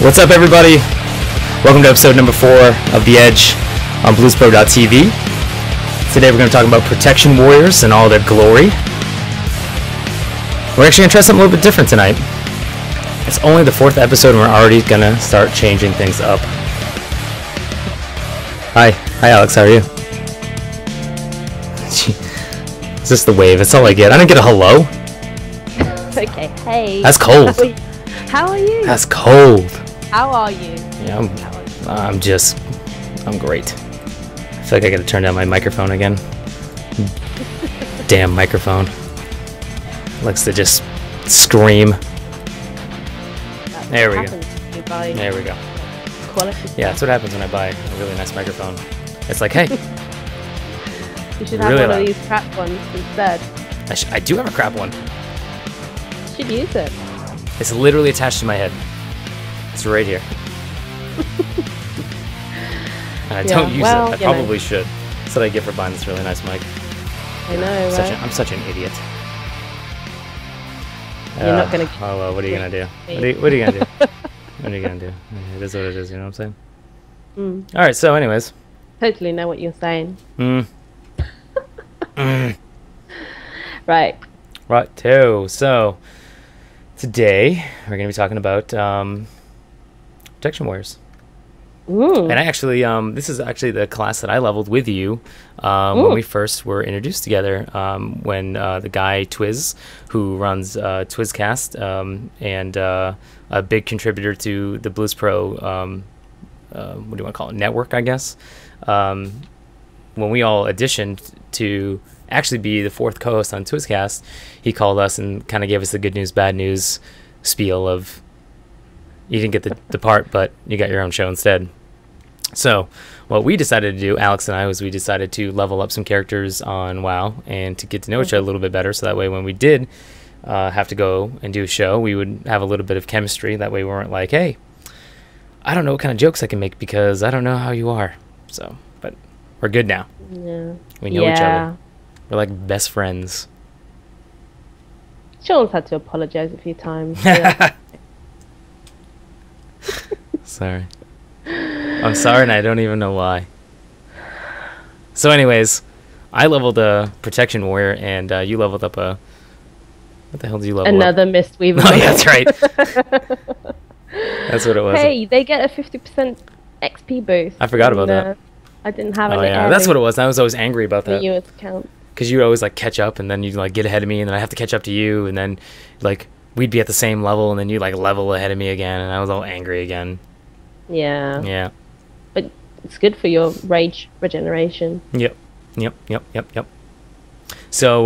What's up, everybody? Welcome to episode number 4 of The Edge on bluespro.tv. Today we're going to talk about Protection Warriors and all their glory. We're actually going to try something a little bit different tonight. It's only the 4th episode and we're already going to start changing things up. Hi Alex, how are you? It's just the wave, it's all I get. I didn't get a hello. Okay, hey. That's cold. How are you? That's cold. How are you? Yeah, I'm great. I feel like I gotta turn down my microphone again. Damn microphone. Likes to just scream. There we go. There we go. Yeah, that's what happens when I buy a really nice microphone. It's like, hey. You should have really one of these crap ones instead. I do have a crap one. You should use it. It's literally attached to my head. It's right here. And I don't use it. I probably should. That's what I get for buying this really nice mic. I know, right? I'm such an idiot. You're not gonna. Oh well, what are you gonna do? What are you gonna do? What are you gonna do? It is what it is. You know what I'm saying? All right. So, anyways. Totally know what you're saying. Right. Right. Too. So today we're gonna be talking about Protection Warriors. Ooh. And I actually, this is actually the class that I leveled with you when we first were introduced together. When the guy Twiz, who runs Twizcast and a big contributor to the Blues Pro, what do you want to call it, network, I guess. When we all auditioned to actually be the 4th co-host on Twizcast, he called us and kind of gave us the good news, bad news spiel of, you didn't get the part, but you got your own show instead. So what we decided to do, Alex and I, was we decided to level up some characters on WoW and to get to know each other a little bit better, so that way when we did have to go and do a show, we would have a little bit of chemistry. That way we weren't like, hey, I don't know what kind of jokes I can make because I don't know how you are. So, but we're good now. Yeah. We know each other. We're like best friends. Sean's had to apologize a few times. Yeah. Sorry. I'm sorry, and I don't even know why. So anyways, I leveled a Protection Warrior, and you leveled up a... What the hell did you level Another up? Mistweaver. Oh, yeah, that's right. That's what it was. Hey, they get a 50% XP boost. I forgot about that. I didn't have any. Oh, yeah, that's what it was. I was always angry about that. US account. Because you would always, like, catch up, and then you'd, like, get ahead of me, and then I have to catch up to you, and then, like, we'd be at the same level, and then you'd, like, level ahead of me again, and I was all angry again. Yeah. Yeah. But it's good for your rage regeneration. Yep. So,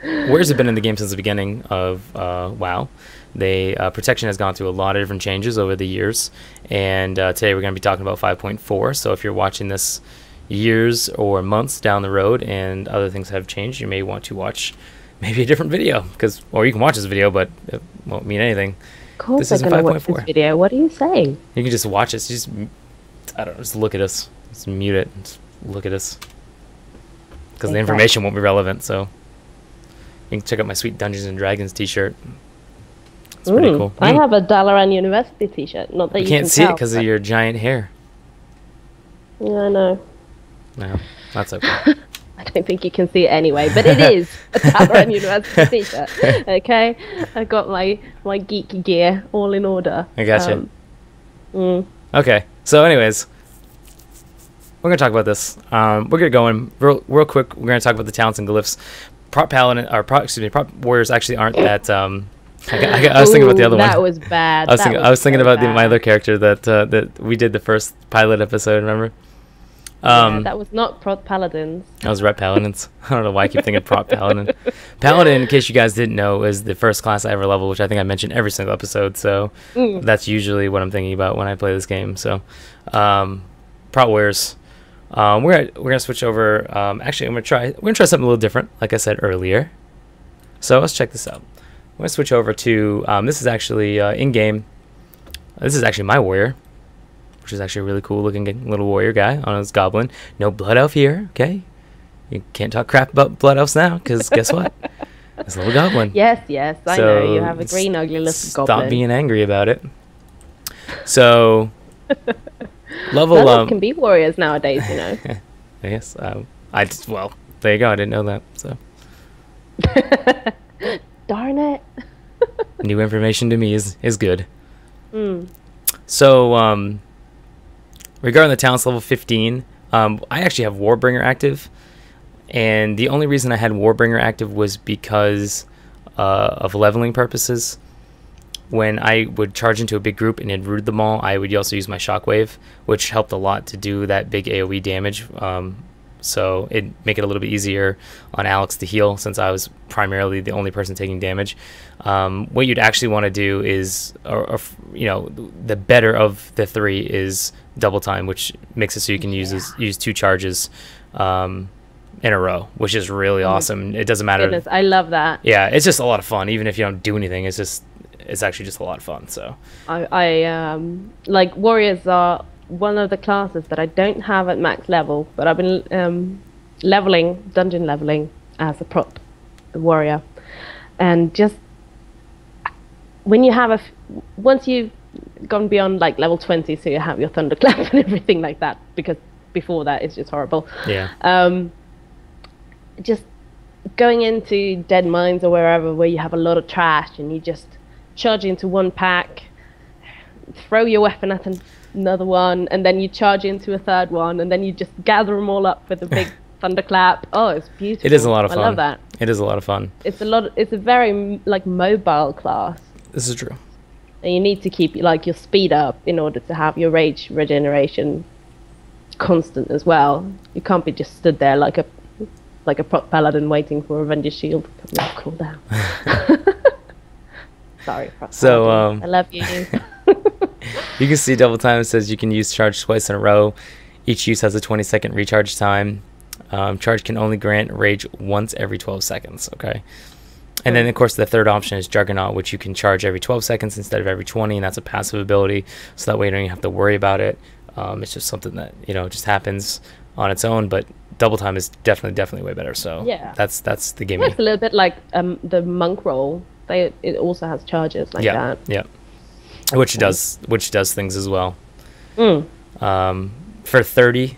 Warriors have been in the game since the beginning of WoW. Protection has gone through a lot of different changes over the years, and today we're going to be talking about 5.4. So if you're watching this years or months down the road and other things have changed, you may want to watch maybe a different video, or you can watch this video, but it won't mean anything. Of course I'm going to watch this video. What are you saying? You can just watch it. Just, I don't know, just look at us. Just mute it. Just look at us. Because the information won't be relevant, so you can check out my sweet Dungeons and Dragons t-shirt. It's pretty cool. I have a Dalaran University t-shirt. Not that you can't see it because of your giant hair. Yeah, I know. No, that's okay. I don't think you can see it anyway, but it is a Dalaran University t-shirt. Okay, I got my geek gear all in order. I gotcha. Okay, so anyways, we're gonna talk about this. We're gonna go in real quick. We're gonna talk about the talents and glyphs. Prop warriors actually aren't that. I was thinking about the other one. That was bad. I was thinking about my other character that we did the first pilot episode. Remember? That was not prop paladins. That was rep paladins. I don't know why I keep thinking prop paladin. Paladin, in case you guys didn't know, is the first class I ever leveled, which I think I mentioned every single episode. So that's usually what I'm thinking about when I play this game. So prop warriors. We're gonna switch over. Actually, we're gonna try something a little different, like I said earlier. So let's check this out. I'm gonna switch over to this is actually in game. This is actually my warrior, which is actually a really cool looking little warrior guy on his goblin. No blood elf here, okay? You can't talk crap about blood elves now, because guess what? It's a little goblin. Yes, I know. You have a green ugly little goblin. Stop being angry about it. So level Level can be warriors nowadays, you know. Yes. Well, there you go. I didn't know that. So Darn it. new information to me is good. Mm. So regarding the talents level 15, I actually have Warbringer active, and the only reason I had Warbringer active was because of leveling purposes. When I would charge into a big group and it rooted them all, I would also use my Shockwave, which helped a lot to do that big AoE damage. So it'd make it a little bit easier on Alex to heal, since I was primarily the only person taking damage. What you'd actually want to do is, the better of the three is double time, which makes it so you can use 2 charges in a row, which is really awesome. It doesn't matter. Goodness, I love that. Yeah, it's just a lot of fun, even if you don't do anything. It's actually just a lot of fun. So I like warriors are one of the classes that I don't have at max level, but I've been dungeon leveling as a prop warrior, and just when you have once you've gone beyond like level 20, so you have your thunderclap and everything like that, because before that it's just horrible. Yeah. Just going into dead mines or wherever where you have a lot of trash, and you just charge into one pack, throw your weapon at another one, and then you charge into a third one, and then you just gather them all up with a big thunderclap. Oh, it's beautiful. It is a lot of fun. I love that. It is a lot of fun. It's a very like mobile class. This is true. And you need to keep like your speed up in order to have your rage regeneration constant as well. You can't be just stood there like a prop paladin waiting for Avenger's shield to cool down. Sorry, prop so paladin. I love you. You can see double time says you can use charge twice in a row. Each use has a 20-second recharge time. Charge can only grant rage once every 12 seconds. Okay. And then, of course, the third option is Juggernaut, which you can charge every 12 seconds instead of every 20, and that's a passive ability, so that way you don't even have to worry about it. It's just something that, just happens on its own, but double time is definitely way better. So yeah, that's the game. Yeah, it's a little bit like the monk roll. It also has charges like that. Yeah, which does things as well. For 30,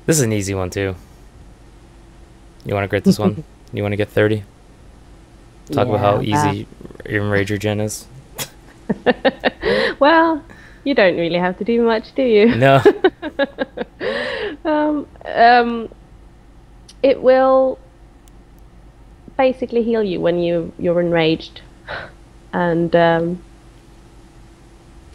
this is an easy one too. You want to grade this one? You want to get 30? Talk about how easy even Rager Gen is. Well, you don't really have to do much, do you? No. It will basically heal you when you're enraged, and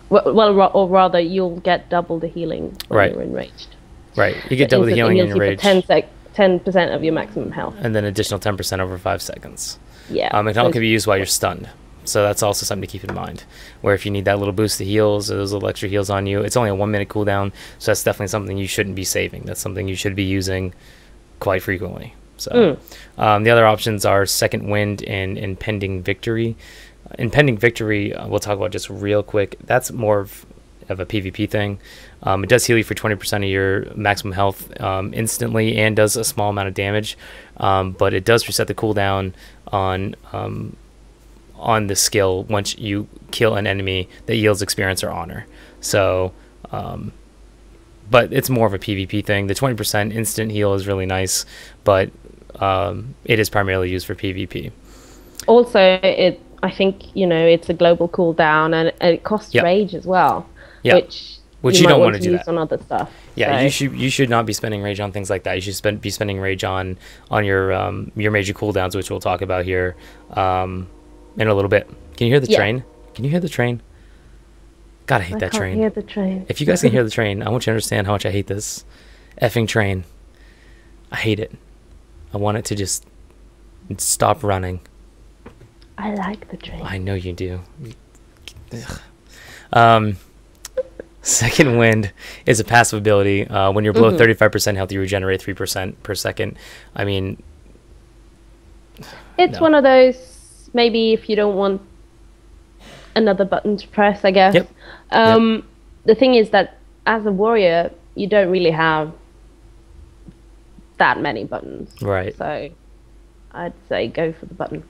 or rather, you'll get double the healing when you're enraged. Right, you get double the healing in enraged. 10% of your maximum health, and then additional 10% over 5 seconds. Yeah. It can be used while you're stunned. So that's also something to keep in mind. Where if you need that little boost of heals or those little extra heals on you, it's only a 1-minute cooldown. So that's definitely something you shouldn't be saving. That's something you should be using quite frequently. So the other options are Second Wind and Impending Victory. Impending Victory, we'll talk about just real quick. That's more of a PvP thing. It does heal you for 20% of your maximum health instantly, and does a small amount of damage. But it does reset the cooldown on the skill once you kill an enemy that yields experience or honor. So, but it's more of a PvP thing. The 20% instant heal is really nice, but it is primarily used for PvP. Also, I think it's a global cooldown, and it costs rage as well. Which you don't want to do on other stuff. Yeah, so. you should not be spending rage on things like that. You should be spending rage on your major cooldowns, which we'll talk about here in a little bit. Can you hear the train? Can you hear the train? God, I hate that train. I can't hear the train. If you guys can hear the train, I want you to understand how much I hate this effing train. I hate it. I want it to just stop running. I like the train. I know you do. Second Wind is a passive ability. When you're below 35% health, you regenerate 3% per second. I mean, it's one of those, maybe if you don't want another button to press, I guess. The thing is that as a warrior, you don't really have that many buttons. Right. So I'd say go for the button.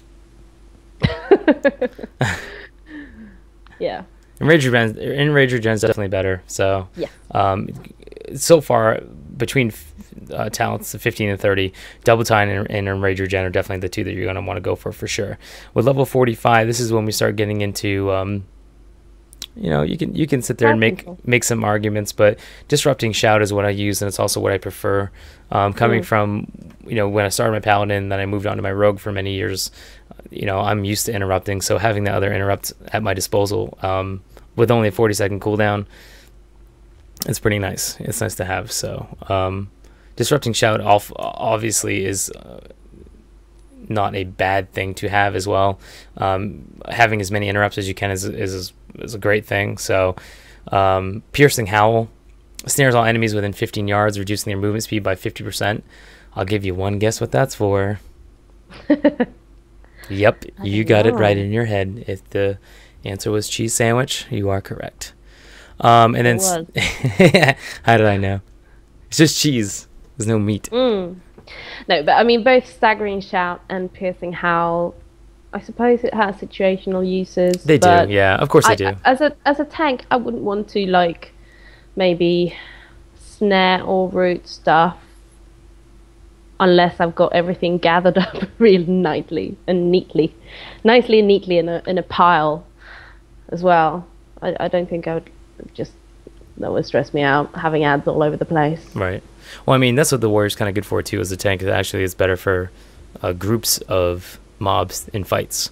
Yeah. Enrage Regen is definitely better. So Yeah. So far between talents of 15 and 30, Double Time and Enrage Regen are definitely the two that you're going to want to go for sure. With level 45, this is when we start getting into you can sit there and make some arguments, but Disrupting Shout is what I use, and it's also what I prefer. Coming from when I started my Paladin, then I moved on to my Rogue for many years. I'm used to interrupting, so having the other interrupt at my disposal with only a 40-second cooldown, it's pretty nice. It's nice to have. So Disrupting Shout obviously is not a bad thing to have as well. Having as many interrupts as you can is a great thing. So Piercing Howl snares all enemies within 15 yards, reducing their movement speed by 50%. I'll give you one guess what that's for. Yep, you got it right in your head. If the answer was cheese sandwich, you are correct. And then how did I know? It's just cheese. There's no meat. No, but I mean, both Staggering Shout and Piercing Howl, I suppose it has situational uses. They do, yeah. Of course they do. As a tank, I wouldn't want to maybe snare or root stuff unless I've got everything gathered up real nicely and neatly in a pile as well. I don't think I would that would stress me out, having ads all over the place. Right. Well, I mean, that's what the Warrior's kind of good for too, as a tank. It actually is better for groups of mobs in fights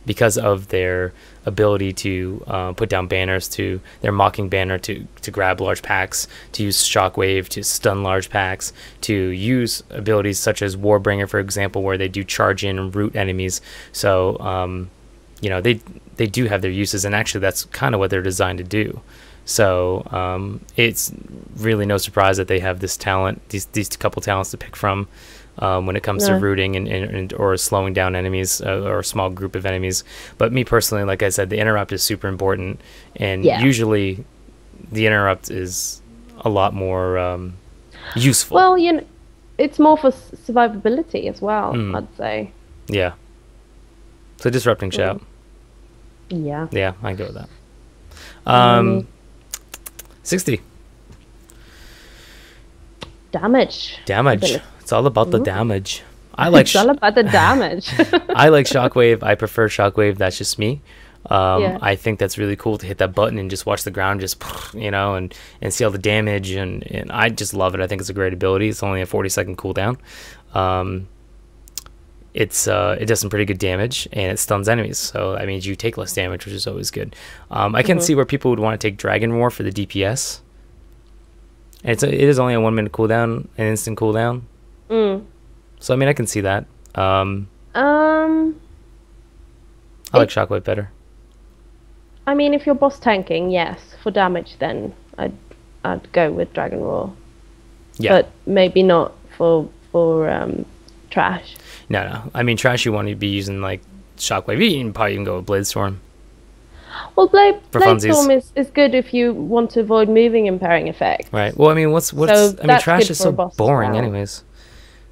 because of their ability to put down banners, to their Mocking Banner to grab large packs, to use Shockwave to stun large packs, to use abilities such as Warbringer, for example, where they do charge in and root enemies. So, they do have their uses, and actually that's kind of what they're designed to do. So it's really no surprise that they have this talent, these couple talents to pick from when it comes to rooting and or slowing down enemies or a small group of enemies. But me personally, like I said, the interrupt is super important, and usually the interrupt is a lot more useful. Well, it's more for survivability as well, I'd say. Yeah. So Disrupting Shout. Yeah. Yeah, I go with that. 60. Damage. It's all about the damage. It's all about the damage. I like Shockwave. I prefer Shockwave. That's just me. I think that's really cool to hit that button and just watch the ground and see all the damage, and I just love it. I think it's a great ability. It's only a 40-second cooldown. It does some pretty good damage, and it stuns enemies, so that means you take less damage, which is always good. I can see where people would want to take Dragon Roar for the DPS, and it is only a 1 minute cooldown, an instant cooldown. So I mean, I can see that. I like Shockwave better. I mean, if you're boss tanking, yes, for damage, then I'd go with Dragon Roar. Yeah, but maybe not for trash. No. I mean, trash, you want to be using like Shockwave. You can probably even go with Bladestorm. Well, Bladestorm is good if you want to avoid moving impairing effects. Right. Well, I mean, trash is so boring, anyways.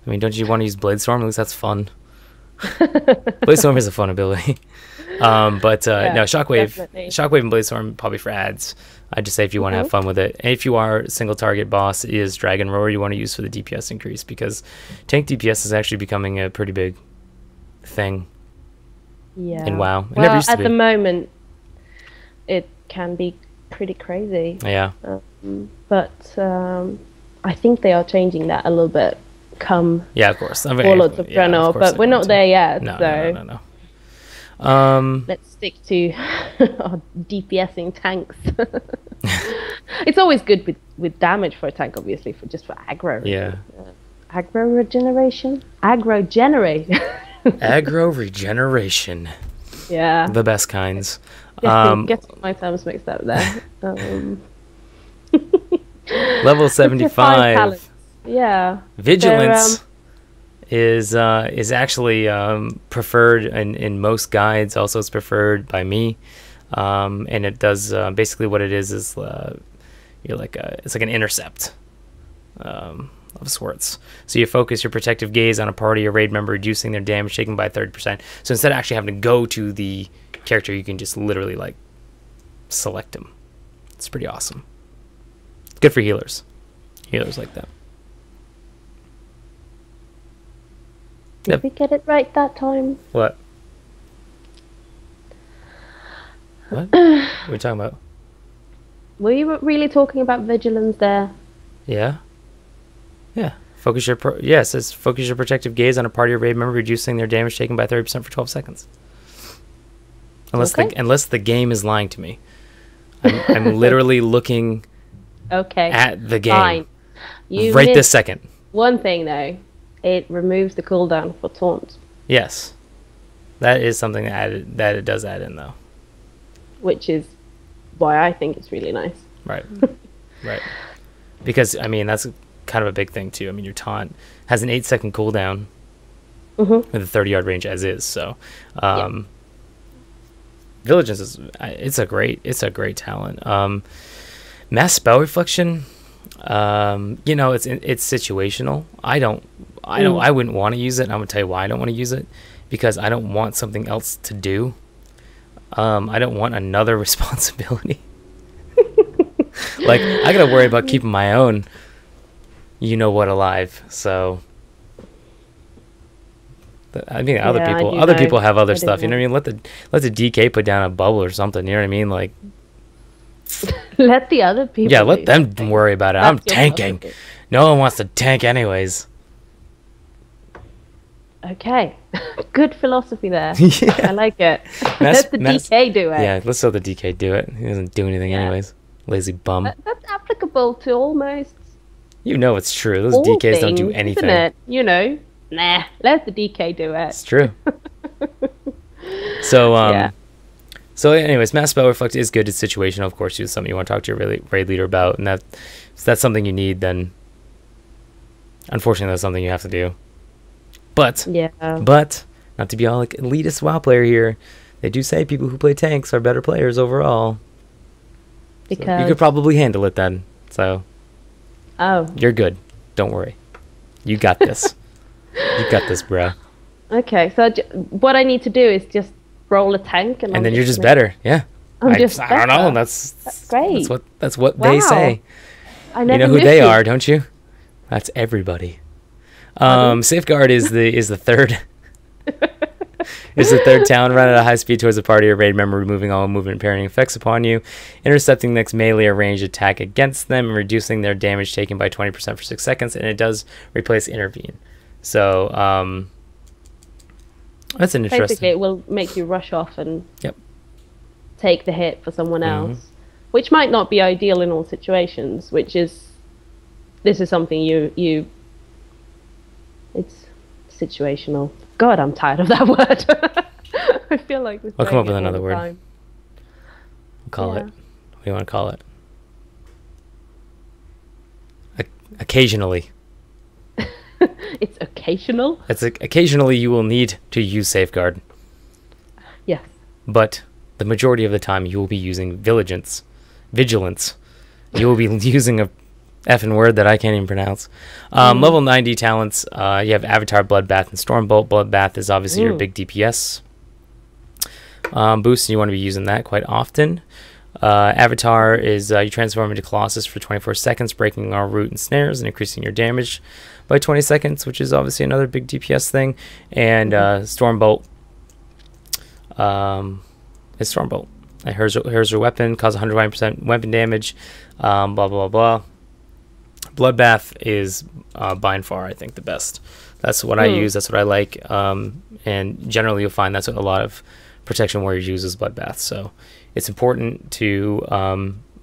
I mean, don't you want to use Bladestorm? At least that's fun. Bladestorm is a fun ability. No, Shockwave and Bladestorm probably for ads. I'd just say if you want to have fun with it. And if you are single target boss, is Dragon Roar you want to use for the DPS increase, because tank DPS is actually becoming a pretty big thing. Yeah. In WoW. At the moment, it can be pretty crazy. Yeah. But I think they are changing that a little bit. Yeah, of course. Warlords of Draenor, but we're not there yet. No. Let's stick to our DPSing tanks. It's always good with damage for a tank, obviously, for aggro. Yeah. Aggro regeneration? Aggro regeneration. Yeah. The best kinds. Get my terms mixed up there. Level 75. Yeah. Vigilance is actually preferred in most guides. Also, it's preferred by me, and it does basically what it is it's like an intercept of sorts. So you focus your protective gaze on a party or raid member, reducing their damage taken by 30%. So instead of actually having to go to the character, you can just literally select him. It's pretty awesome. Good for healers. Healers like that. Did we get it right that time? What? What are we talking about? Were you really talking about vigilance there? Yeah. Yeah. Focus your it says focus your protective gaze on a party or raid member, reducing their damage taken by 30% for 12 seconds. Unless the game is lying to me. I'm literally looking at the game. Fine. You right this second. One thing though, it removes the cooldown for taunt. Yes. That is something that it does add in though. Which is why I think it's really nice. Right. Right. Because, I mean, that's kind of a big thing, too. I mean, your taunt has an 8-second cooldown with a 30-yard range as is. So, Vigilance it's a great talent. Mass spell reflection, you know, it's situational. I wouldn't want to use it. And I'm going to tell you why I don't want to use it. Because I don't want something else to do. I don't want another responsibility. Like, I gotta worry about keeping my own alive. So I mean, other people have other stuff. You know what I mean? Let the DK put down a bubble or something. You know what I mean? Like, let the other people. Yeah, let them worry about it. I'm tanking. No one wants to tank anyways. Okay, good philosophy there. Yeah. I like it. Let the DK do it. Yeah, let's let the DK do it. He doesn't do anything anyways. Lazy bum. That's applicable to almost. You know it's true. Those DKs things, don't do anything. Isn't it? You know, nah. Let the DK do it. It's true. So So anyways, Mass Spell Reflect is good. It's situational, of course. It's something you want to talk to your raid leader about, and if that's something you need, then unfortunately that's something you have to do. But not to be all like elitist WoW player here, they do say people who play tanks are better players overall. Because so you could probably handle it then. So you're good. Don't worry. You got this. You got this, bro. Okay, so what I need to do is just roll a tank, and then you're just better. Yeah. I don't know. That's great. That's what they say. I never you know who they are, don't you? That's everybody. Safeguard is the third. Is the third talent. Run at a high speed towards a party or raid member, removing all movement and parrying effects upon you, intercepting the next melee or ranged attack against them, and reducing their damage taken by 20% for 6 seconds. And it does replace intervene. So that's an interesting. Basically, it will make you rush off and take the hit for someone else, which might not be ideal in all situations. This is something you. It's situational. God, I'm tired of that word. I feel like I'll come up with another word. We'll call it. What do you want to call it? Occasionally. It's occasional? Occasionally you will need to use Safeguard. Yes. But the majority of the time you will be using Vigilance. You will be using a effing word that I can't even pronounce. Level 90 talents, you have Avatar, Bloodbath, and Stormbolt. Bloodbath is obviously your big DPS boost, and you want to be using that quite often. Avatar is you transform into Colossus for 24 seconds, breaking all root and snares and increasing your damage by 20 seconds, which is obviously another big DPS thing. And Stormbolt is Stormbolt. Here's your weapon, cause 120% weapon damage, blah, blah, blah. Bloodbath is by and far, I think, the best. That's what I use. That's what I like. And generally, you'll find that's what a lot of protection warriors use is Bloodbath. So it's important to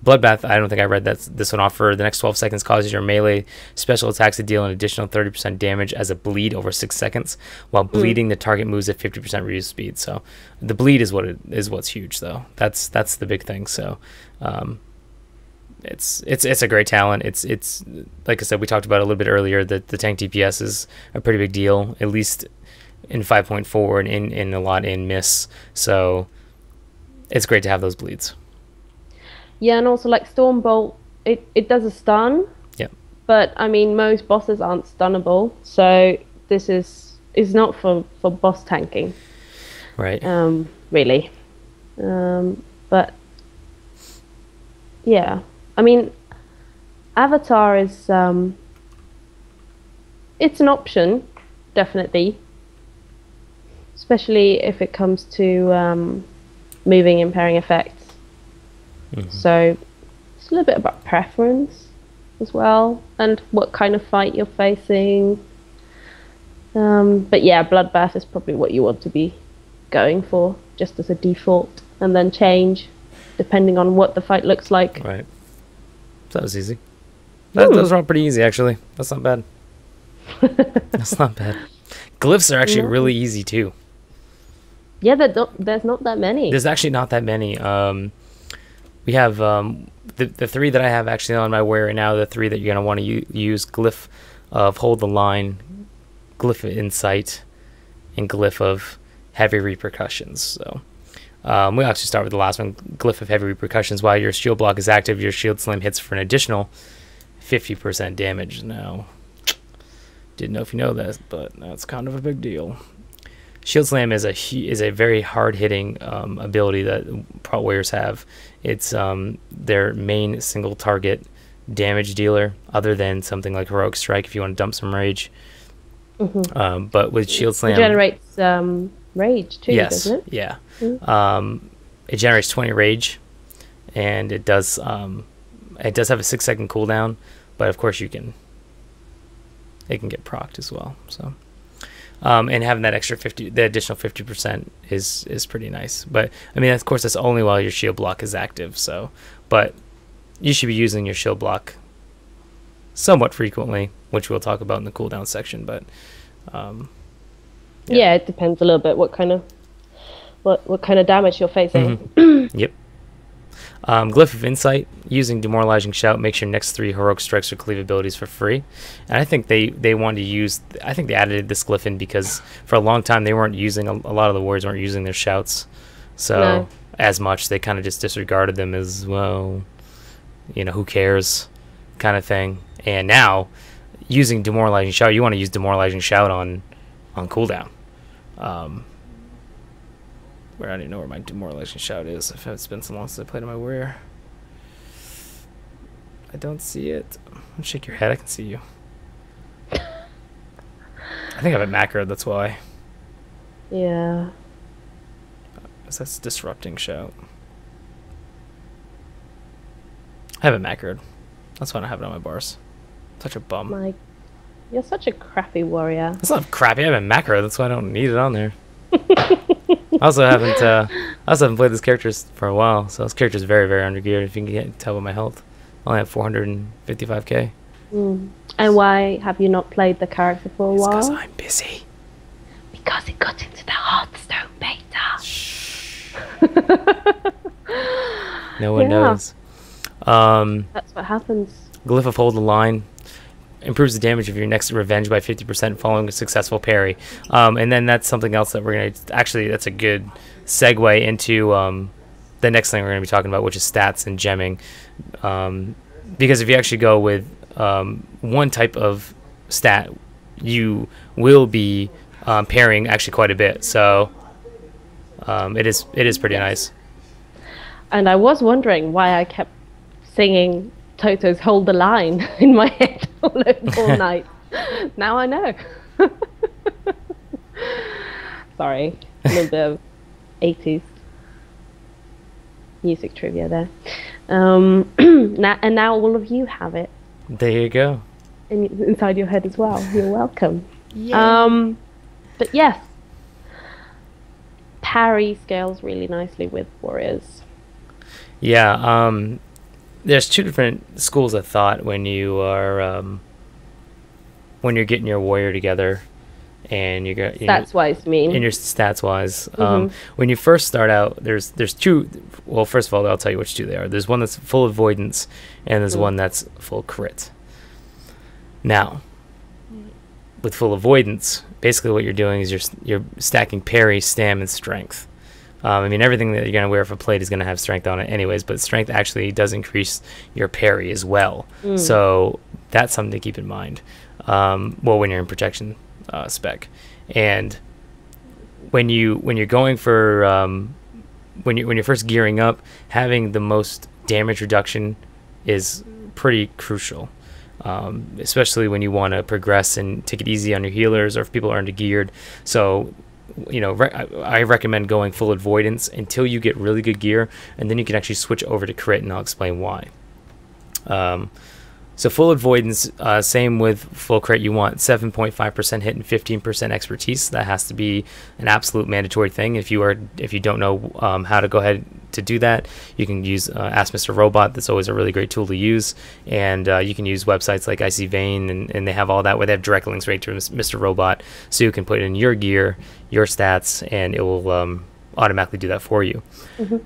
Bloodbath. I don't think I read this one off. For the next 12 seconds, causes your melee special attacks to deal an additional 30% damage as a bleed over 6 seconds. While bleeding, the target moves at 50% reduced speed. So the bleed is what's huge, though. That's the big thing. So. It's a great talent. It's like I said, we talked about it a little bit earlier, that the tank DPS is a pretty big deal, at least in 5.4 and in a lot in Miss. So it's great to have those bleeds. Yeah, and also like Stormbolt, it does a stun. Yeah. But I mean, most bosses aren't stunnable, so this is not for boss tanking. Right. Really. But Yeah. I mean, Avatar is it's an option, definitely, especially if it comes to moving and pairing effects. So it's a little bit about preference as well, and what kind of fight you're facing. But yeah, bloodbath is probably what you want to be going for, just as a default, and then change depending on what the fight looks like. Right. So that was easy. Those are all pretty easy, actually. That's not bad. That's not bad. Glyphs are actually really easy too. Yeah, there's not that many. There's actually not that many. We have the three that I have actually on my warrior right now. The three that you're gonna want to use: Glyph of Hold the Line, Glyph of Insight, and Glyph of Heavy Repercussions. So we'll actually start with the last one: Glyph of Heavy Repercussions. While your shield block is active, your shield slam hits for an additional 50% damage. Now, didn't know if you know that, but that's kind of a big deal. Shield Slam is a very hard-hitting ability that Pro Warriors have. It's their main single target damage dealer, other than something like Heroic Strike if you want to dump some rage. But with Shield Slam, it generates rage too, yes, doesn't it? Yeah. It generates 20 rage, and it does have a 6-second cooldown, but of course it can get procced as well. So. And having that extra the additional 50% is pretty nice. But I mean, of course, that's only while your shield block is active. So, but you should be using your shield block somewhat frequently, which we'll talk about in the cooldown section. But yeah, it depends a little bit what kind of damage you're facing. Yep. Glyph of Insight, using Demoralizing Shout makes your next 3 Heroic Strikes or Cleave abilities for free. And I think they wanted to use, I think they added this Glyph in because for a long time they weren't using, a lot of the warriors weren't using their shouts. So as much, they kind of just disregarded them as, well, you know, who cares kind of thing. And now, using Demoralizing Shout, you want to use Demoralizing Shout on cooldown. Where I don't even know where my Demoralizing Shout is. It's been so long since I played on my warrior. I don't see it. Don't shake your head, I can see you. I think I have it macroed, that's why. Yeah. That's Disrupting Shout. I have it macroed. That's why I don't have it on my bars. Such a bum. You're such a crappy warrior. It's not crappy, I have it macroed, that's why I don't need it on there. I also haven't played this character for a while, so this character is very, very undergeared. If you can tell by my health, I only have 455k. And why have you not played the character for a while? Because I'm busy. Because it got into the Hearthstone beta. Shh. No one knows. That's what happens. Glyph of Hold the Line improves the damage of your next revenge by 50% following a successful parry. And then that's something else that we're going to... Actually, that's a good segue into the next thing we're going to be talking about, which is stats and gemming. Because if you actually go with one type of stat, you will be parrying actually quite a bit. So it is pretty nice. And I was wondering why I kept singing Toto's Hold the Line in my head all night. Now I know. Sorry, a little bit of 80s music trivia there. Now all of you have it. There you go. Inside your head as well. You're welcome. Yeah. But yes, parry scales really nicely with warriors. Yeah. There's 2 different schools of thought when you are when you're getting your warrior together, and you got stats wise. Mean in your stats wise. When you first start out, there's 2. Well, first of all, I'll tell you which 2 they are. There's one that's full avoidance, and there's one that's full crit. Now, with full avoidance, basically what you're doing is you're stacking parry, stam, and strength. I mean, everything that you're going to wear for plate is going to have strength on it anyways, but strength actually does increase your parry as well. So that's something to keep in mind. Well, when you're in protection spec. And when you're going for when you're first gearing up, having the most damage reduction is pretty crucial, especially when you want to progress and take it easy on your healers, or if people aren't geared. So, you know, I recommend going full avoidance until you get really good gear, and then you can actually switch over to crit, and I'll explain why. So full avoidance, same with full crit, you want 7.5% hit and 15% expertise. That has to be an absolute mandatory thing. If you don't know how to go ahead to do that, you can use Ask Mr. Robot. That's always a really great tool to use. And you can use websites like Icy Vein, and they have all that, where they have direct links right to Mr. Robot, so you can put in your gear, your stats, and it will automatically do that for you. Mm-hmm.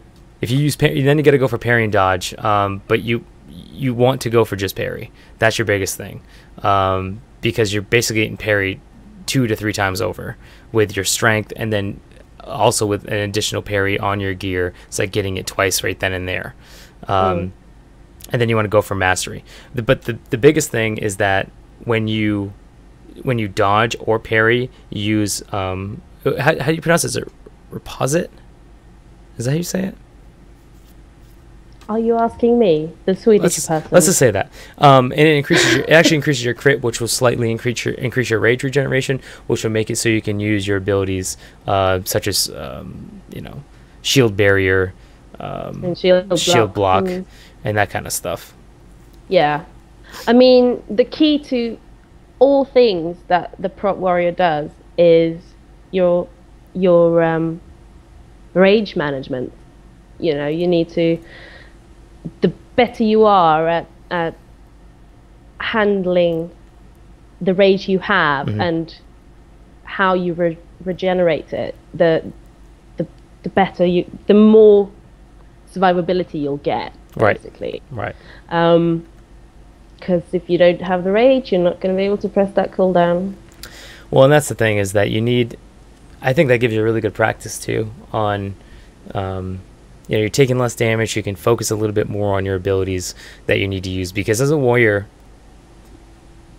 If you use parry, then you got to go for parry and dodge, but you want to go for just parry. That's your biggest thing, because you're basically getting parried 2 to 3 times over with your strength, and then also with an additional parry on your gear. It's like getting it twice right then and there. And then you want to go for mastery. But the biggest thing is that when you dodge or parry, use how do you pronounce it? Is it reposit? Is that how you say it? Are you asking me, the Swedish person? Let's just say that. And it actually increases your crit, which will slightly increase your rage regeneration, which will make it so you can use your abilities such as shield barrier, and shield block, and that kind of stuff. Yeah, I mean, the key to all things that the prot warrior does is your rage management. You know, you need to. The better you are at handling the rage you have, mm-hmm. and how you regenerate it, the better the more survivability you'll get, basically. Right. Because if you don't have the rage, you're not going to be able to press that cooldown. Well, and that's the thing, is that I think that gives you a really good practice too on. You're taking less damage. You can focus a little bit more on your abilities that you need to use, because as a warrior,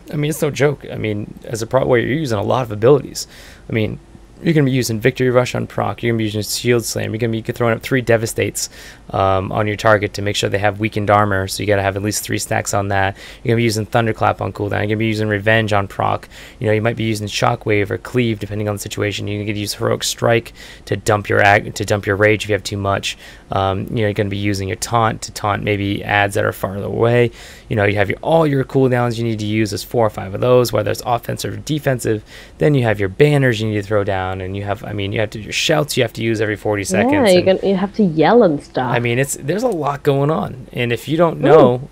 I mean, it's no joke. I mean, as a prot warrior, you're using a lot of abilities. I mean, you're going to be using Victory Rush on proc. You're going to be using Shield Slam. You're going to be throwing up 3 Devastates on your target to make sure they have weakened armor. So you got to have at least 3 stacks on that. You're going to be using Thunderclap on cooldown. You're going to be using Revenge on proc. You know, you might be using Shockwave or Cleave depending on the situation. You're going to use Heroic Strike to dump your rage if you have too much. You're going to be using your taunt to taunt maybe adds that are farther away. You know, you have all your cooldowns you need to use. There's 4 or 5 of those, whether it's offensive or defensive. Then you have your banners you need to throw down, and you have your shouts you have to use every 40 seconds. Yeah, you have to yell and stuff. I mean, there's a lot going on, and if you don't know,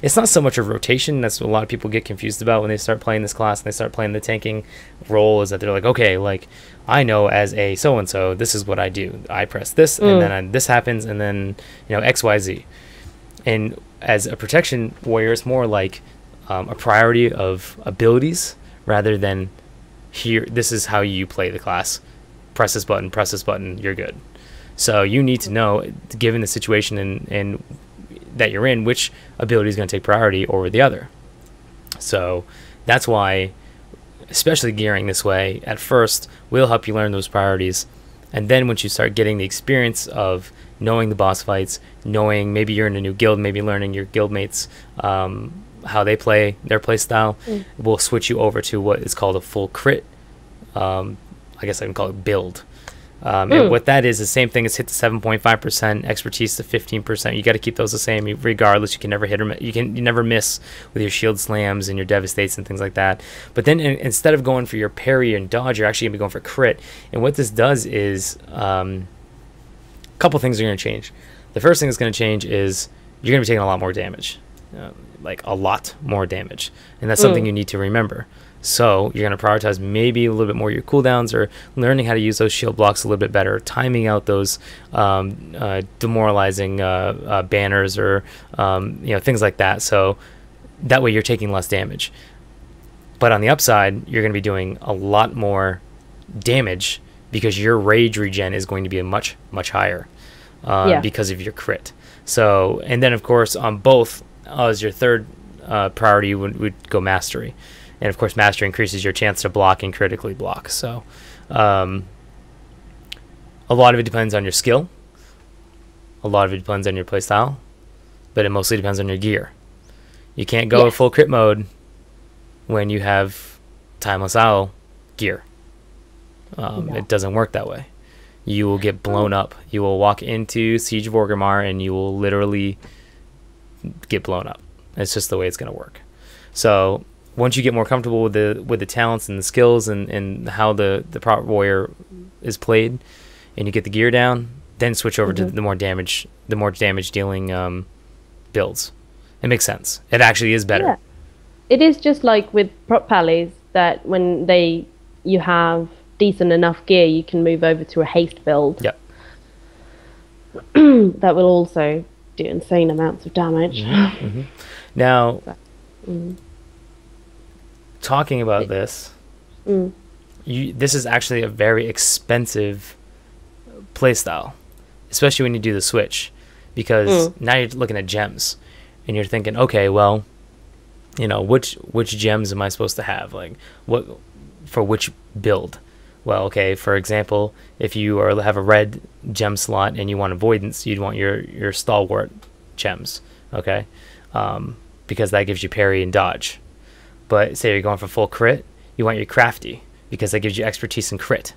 it's not so much a rotation. That's what a lot of people get confused about when they start playing this class and they start playing the tanking role. Is that they're like, okay, like I know as a so and so, this is what I do. I press this, and then this happens, and then X, Y, Z. And as a protection warrior, it's more like a priority of abilities rather than here. This is how you play the class. Press this button, you're good. So you need to know, given the situation and that you're in, which ability is going to take priority over the other. So that's why, especially gearing this way at first, will help you learn those priorities. And then once you start getting the experience of knowing the boss fights, knowing maybe you're in a new guild, maybe learning your guildmates how they play, their play style, will switch you over to what is called a full crit. I guess I can call it build. And what that is the same thing as hit to 7.5%, expertise to 15%. You got to keep those the same regardless. You can never hit or you never miss with your shield slams and your devastates and things like that. But then instead of going for your parry and dodge, you're actually gonna be going for crit. And what this does is a couple things are gonna change. The first thing that's gonna change is you're gonna be taking a lot more damage, like a lot more damage, and that's something you need to remember. So you're going to prioritize maybe a little bit more your cooldowns, or learning how to use those shield blocks a little bit better, timing out those demoralizing banners or things like that. So that way you're taking less damage. But on the upside, you're going to be doing a lot more damage because your rage regen is going to be much, much higher because of your crit. So, and then of course on both as your third priority would go mastery. And of course, mastery increases your chance to block and critically block. So a lot of it depends on your skill. a lot of it depends on your playstyle, but it mostly depends on your gear. You can't go full crit mode when you have Timeless Owl gear. It doesn't work that way. You will get blown up. You will walk into Siege of Orgrimmar and you will literally get blown up. It's just the way it's going to work. So once you get more comfortable with the talents and the skills and how the prop warrior is played, and you get the gear down, then switch over to the more damage dealing builds. It makes sense. It actually is better. Yeah. It is just like with prop pallies that when you have decent enough gear, you can move over to a haste build. Yep. That will also do insane amounts of damage. Now, talking about this, this is actually a very expensive playstyle, especially when you do the switch, because now you're looking at gems, and you're thinking, okay, well, you know, which gems am I supposed to have? Like, what for which build? Well, okay, for example, if you have a red gem slot and you want avoidance, you'd want your stalwart gems, okay? Because that gives you parry and dodge. But say you're going for full crit, you want your crafty, because that gives you expertise and crit.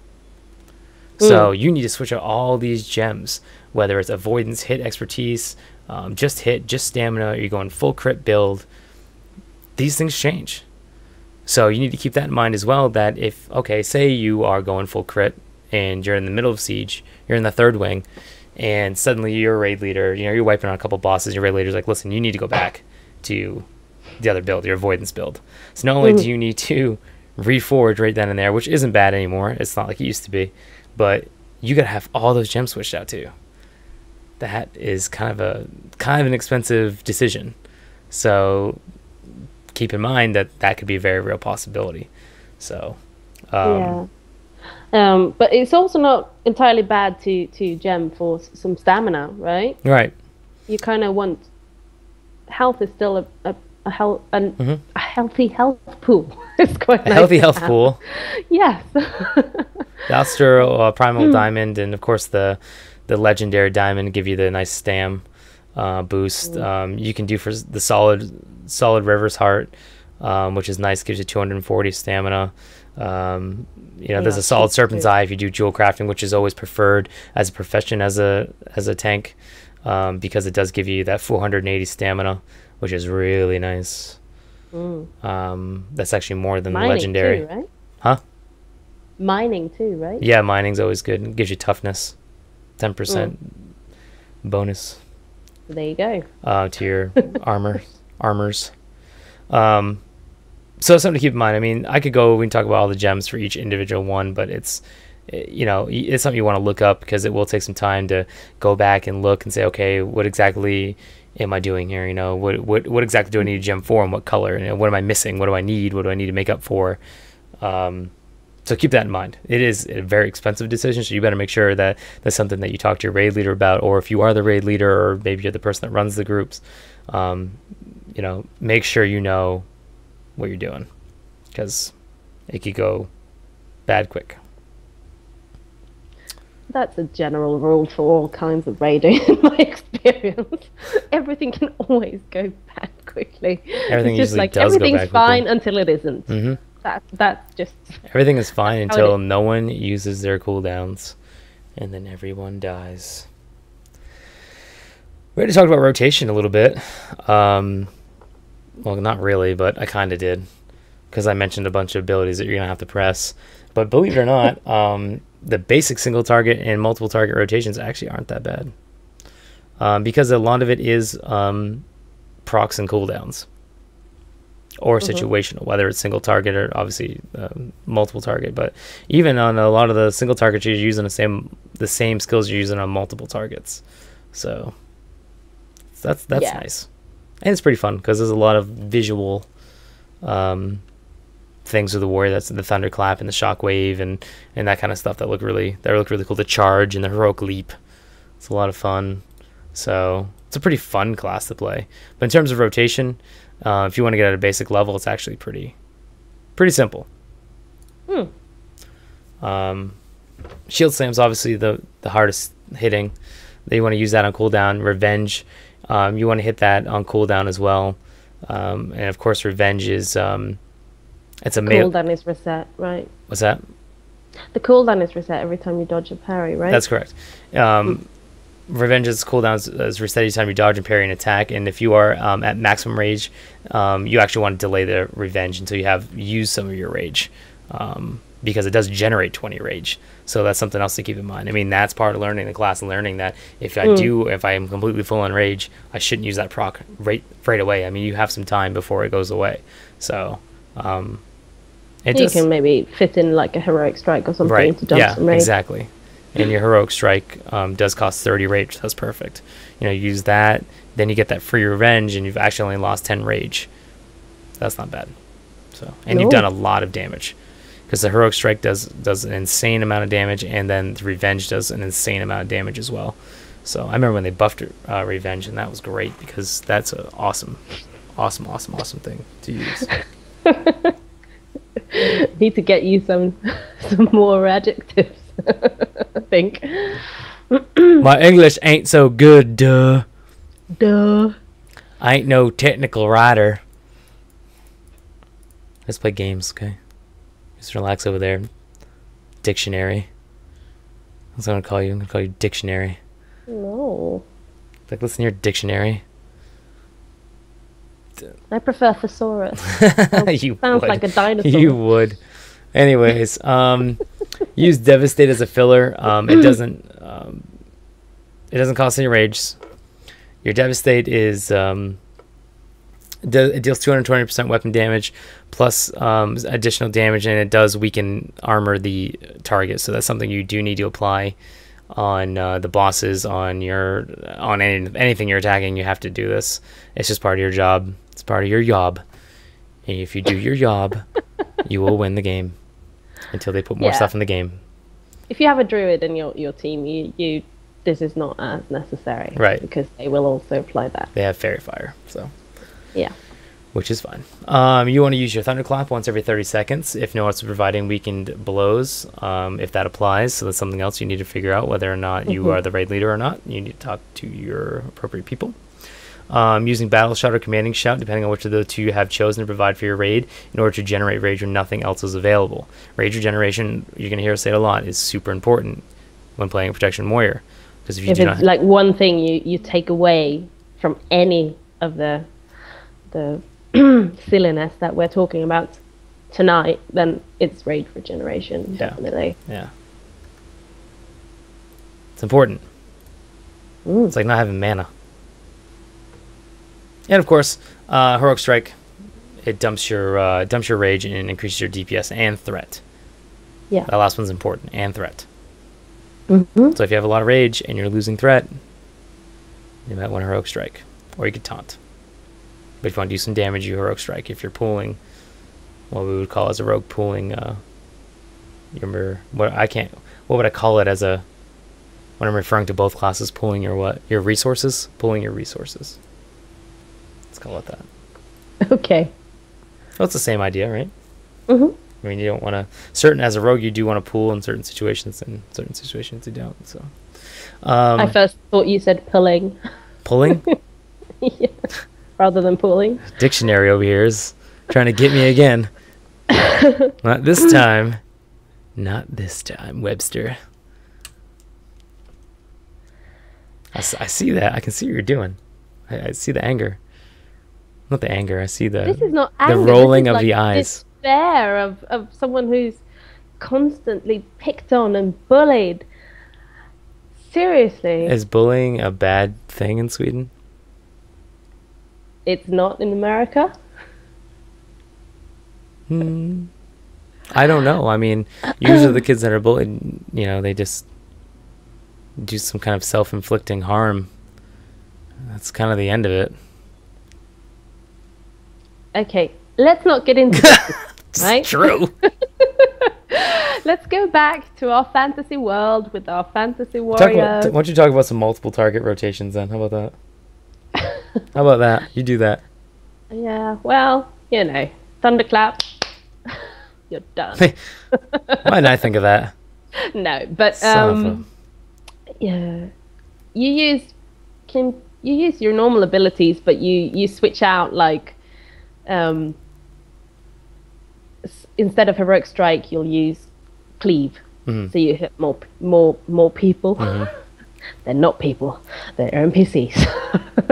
So you need to switch out all these gems, whether it's avoidance, hit, expertise, just hit, just stamina, or you're going full crit build. These things change. So you need to keep that in mind as well, that if, okay, say you are going full crit and you're in the middle of siege, you're in the third wing, and suddenly you're a raid leader, you know, you're wiping on a couple bosses, your raid leader's like, listen, you need to go back to the other build, your avoidance build. So not only do you need to reforge right then and there, which isn't bad anymore, it's not like it used to be, but you gotta have all those gems switched out too. That is kind of an expensive decision. So keep in mind that could be a very real possibility. So but it's also not entirely bad to gem for some stamina, right? Right. You kind of want health is still a healthy health pool. It's quite a nice healthy health pool. Yes. The Alster Primal Diamond, and of course the Legendary Diamond give you the nice stam boost. You can do for the solid River's Heart, which is nice, gives you 240 stamina. You know, there's a solid Serpent's Eye if you do jewel crafting, which is always preferred as a profession as a tank, because it does give you that 480 stamina, which is really nice. That's actually more than mining the legendary too, right? Huh? Mining too, right? Yeah, mining's always good. It gives you toughness, 10% bonus. There you go. To your armors. So something to keep in mind. I mean, we can talk about all the gems for each individual one, but it's, you know, it's something you want to look up, because it will take some time to go back and look and say, okay, what exactly am I doing here? You know, what exactly do I need a gem for, and what color? And what am I missing? What do I need? What do I need to make up for? So keep that in mind. It is a very expensive decision, so you better make sure that that's something that you talk to your raid leader about, or if you are the raid leader, or maybe you're the person that runs the groups, you know, make sure you know what you're doing, because it could go bad quick. That's a general rule for all kinds of raiding in my experience. Everything can always go bad quickly. Everything it's just usually like does everything's go bad fine quickly. until it isn't. That's just everything is fine until no one uses their cooldowns, and then everyone dies. We already talked about rotation a little bit. Well, not really, but I kind of did, because I mentioned a bunch of abilities that you're gonna have to press. But believe it or not, the basic single target and multiple target rotations actually aren't that bad, because a lot of it is procs and cooldowns, or situational, whether it's single target or obviously multiple target. But even on a lot of the single targets, you're using the same skills you're using on multiple targets. So that's nice, and it's pretty fun, because there's a lot of visual things with the warrior. That's the thunderclap and the shockwave and that kind of stuff that look really cool. The charge and the heroic leap, it's a lot of fun. So it's a pretty fun class to play. But in terms of rotation, if you want to get at a basic level, it's actually pretty simple. Shield Slam's obviously the hardest hitting. You want to use that on cooldown. Revenge, you want to hit that on cooldown as well. And of course, revenge is it's a cooldown is reset, right? What's that? The cooldown is reset every time you dodge a parry, right? That's correct. Revenge's cooldowns is reset each time you dodge and parry an attack, and if you are at maximum rage, you actually want to delay the revenge until you have used some of your rage, because it does generate 20 rage. So that's something else to keep in mind. I mean, that's part of learning the class and learning that if I am completely full on rage, I shouldn't use that proc right away. I mean, you have some time before it goes away. So you can maybe fit in like a heroic strike or something to dump some rage. Exactly. And your heroic strike does cost 30 rage. That's perfect. Use that, then you get that free revenge, and you've actually only lost 10 rage. That's not bad. So, and you've done a lot of damage, because the heroic strike does an insane amount of damage, and then the revenge does an insane amount of damage as well. So I remember when they buffed revenge, and that was great, because that's an awesome thing to use. Need to get you some more adjectives. I think. My English ain't so good, duh. Duh. I ain't no technical writer. Let's play games, okay? Just relax over there. Dictionary. That's what I'm gonna call you. I'm gonna call you Dictionary. No. Like, listen here, Dictionary. I prefer thesaurus. You sounds would. like a dinosaur. You would. Anyways, use Devastate as a filler. It doesn't cost any rage. Your Devastate is it deals 220% weapon damage plus additional damage, and it does weaken armor the target. So that's something you do need to apply on the bosses, on anything you're attacking. You have to do this. It's just part of your job. It's part of your job. And if you do your job, you will win the game until they put more stuff in the game. If you have a druid in your team, you this is not as necessary, right? Because they will also apply that. They have Fairy Fire, so yeah, which is fine. You want to use your Thunderclap once every 30 seconds if no one's providing weakened blows, if that applies. So that's something else you need to figure out, whether or not you are the raid leader or not. You need to talk to your appropriate people. Using Battle Shout or Commanding Shout, depending on which of the two you have chosen to provide for your raid, in order to generate rage when nothing else is available. Rage regeneration, you're going to hear us say it a lot, is super important when playing a Protection Warrior. Because if it's like one thing you take away from any of the silliness that we're talking about tonight, then it's rage regeneration, definitely. Yeah. It's important. It's like not having mana. And of course, Heroic Strike, it dumps your rage and increases your DPS and threat. Yeah. That last one's important, and threat. So if you have a lot of rage and you're losing threat, you might want a Heroic Strike, or you could taunt. But if you want to do some damage, you Heroic Strike. If you're pulling, what we would call as a rogue pulling, what would I call it as a, when I'm referring to both classes, pulling your resources? Pulling your resources. Let's call it that. Okay. Well, it's the same idea, right? I mean, you don't want to... As a rogue, you do want to pool in certain situations, and certain situations you don't, so... I first thought you said pulling. Pulling? Yeah. Rather than pulling. Dictionary over here is trying to get me again. Not this time. Not this time, Webster. I see that. I can see what you're doing. I see the anger. Not the anger. I see this is not anger. The rolling of the eyes. Despair of someone who's constantly picked on and bullied. Seriously. Is bullying a bad thing in Sweden? It's not in America? I don't know. I mean, usually the kids that are bullied, they just do some kind of self-inflicting harm. That's kind of the end of it. Okay, let's not get into this, right? True. Let's go back to our fantasy world with our fantasy warriors. Why don't you talk about some multiple target rotations then? How about that? How about that? You do that. Yeah, well, thunderclap. You're done. Why didn't I think of that? No, but yeah. you use you use your normal abilities, but you switch out like instead of heroic strike, you'll use cleave. So you hit more people. They're not people; they're NPCs.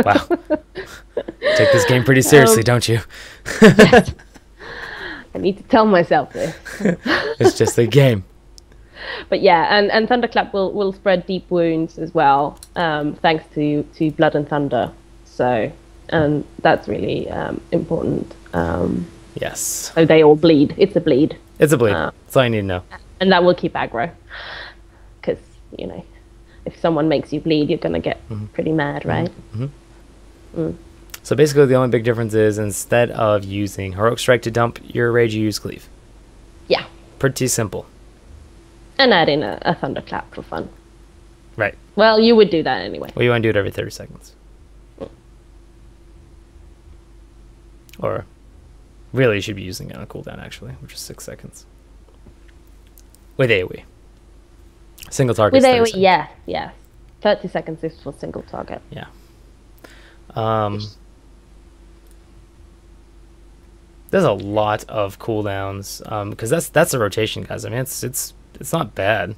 Wow, take this game pretty seriously, don't you? Yes. I need to tell myself this. It's just a game. But yeah, and Thunderclap will spread deep wounds as well, thanks to Blood and Thunder. So, and that's really important. Yes. So they all bleed. It's a bleed. It's a bleed. That's all you need to know. And that will keep aggro. Because, you know, if someone makes you bleed, you're going to get pretty mad, right? So basically the only big difference is instead of using Heroic Strike to dump your rage, you use Glyph. Yeah. Pretty simple. And add in a Thunderclap for fun. Right. Well, you would do that anyway. Well, you want to do it every 30 seconds. Or really you should be using it on a cooldown actually, which is 6 seconds. With AoE. Single target. With AoE, yeah. 30 seconds is for single target. Yeah. There's a lot of cooldowns because that's a rotation, guys. I mean, it's not bad.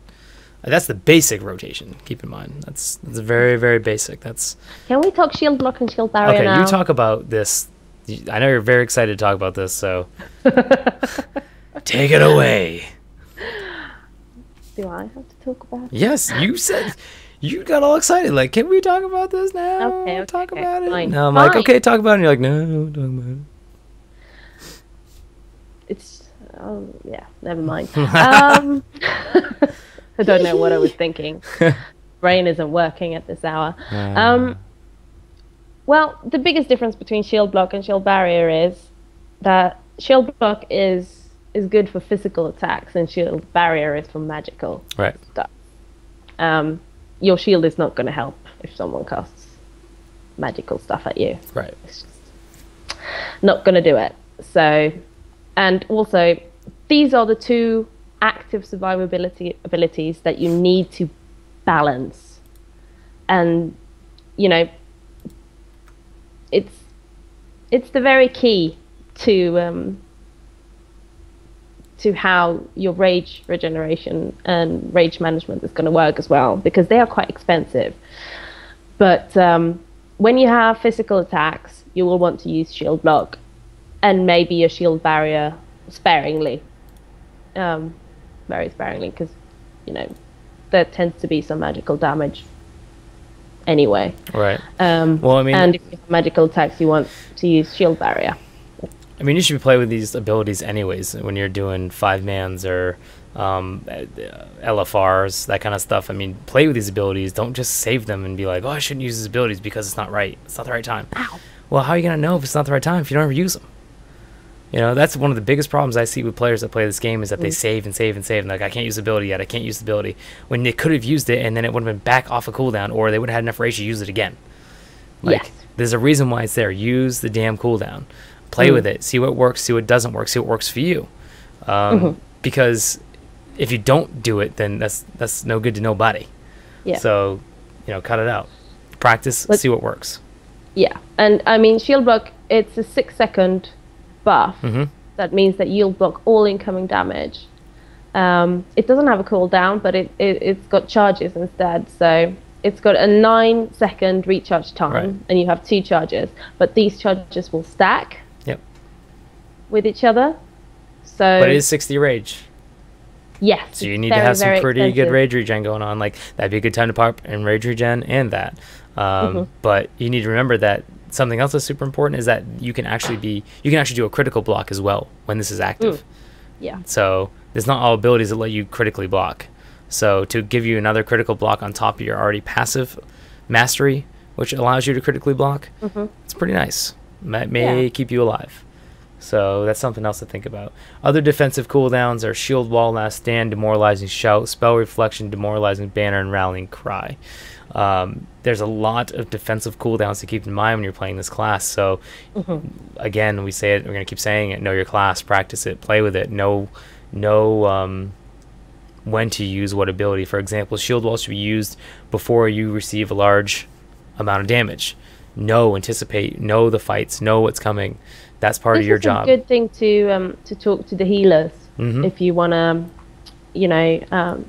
That's the basic rotation. Keep in mind that's very, very basic. That's. Can we talk shield block and shield barrier now? Okay, you talk about this. I know you're very excited to talk about this, so take it away. Do I have to talk about it? Yes, you said you got all excited. Like, can we talk about this now? Okay, talk about it. Fine. No, I'm like, okay, talk about it. And you're like, no, talk about it. It's yeah, never mind. I don't know what I was thinking. Brain isn't working at this hour. Well, the biggest difference between shield block and shield barrier is that shield block is good for physical attacks and shield barrier is for magical stuff. Your shield is not going to help if someone casts magical stuff at you. Right. It's just not going to do it. So, and also, these are the two active survivability abilities that you need to balance. And, you know, it's the very key to how your rage regeneration and rage management is going to work as well, because they are quite expensive. But when you have physical attacks, you will want to use shield block and maybe a shield barrier sparingly, very sparingly, because you know there tends to be some magical damage anyway. Right. Well, I mean, and if you have magical attacks, you want to use shield barrier. I mean, you should play with these abilities anyways when you're doing 5-mans or LFRs, that kind of stuff. I mean, play with these abilities. Don't just save them and be like, oh, I shouldn't use these abilities because it's not right. It's not the right time. Ow. Well, how are you going to know if it's not the right time if you don't ever use them? You know, that's one of the biggest problems I see with players that play this game is that they save and save and save. And like, I can't use the ability yet. I can't use the ability. When they could have used it and then it would have been back off a cooldown, or they would have had enough rage to use it again. Like, yes. There's a reason why it's there. Use the damn cooldown. Play with it. See what works. See what doesn't work. See what works for you. Because if you don't do it, then that's no good to nobody. Yeah. So, you know, cut it out. Practice. See what works. Yeah, and I mean, shield block. It's a 6-second buff. That means that you'll block all incoming damage. It doesn't have a cooldown, but it's got charges instead. So it's got a 9-second recharge time, and you have 2 charges. But these charges will stack. Yep. With each other. So. But it is 60 rage. Yes. So you need to have some pretty good rage regen going on. Like, that'd be a good time to pop and rage regen and that. But you need to remember that something else that's super important is that you can actually do a critical block as well when this is active. Yeah. So there's not all abilities that let you critically block. So to give you another critical block on top of your already passive mastery, which allows you to critically block, it's pretty nice. May keep you alive. So that's something else to think about. Other defensive cooldowns are Shield Wall, Last Stand, Demoralizing Shout, Spell Reflection, Demoralizing Banner, and Rallying Cry. There's a lot of defensive cooldowns to keep in mind when you're playing this class. So again, we say it, we're going to keep saying it, know your class, practice it, play with it, know when to use what ability. For example, shield wall should be used before you receive a large amount of damage. Anticipate, know the fights, know what's coming. That's part of your job. This is a good thing to talk to the healers if you want to,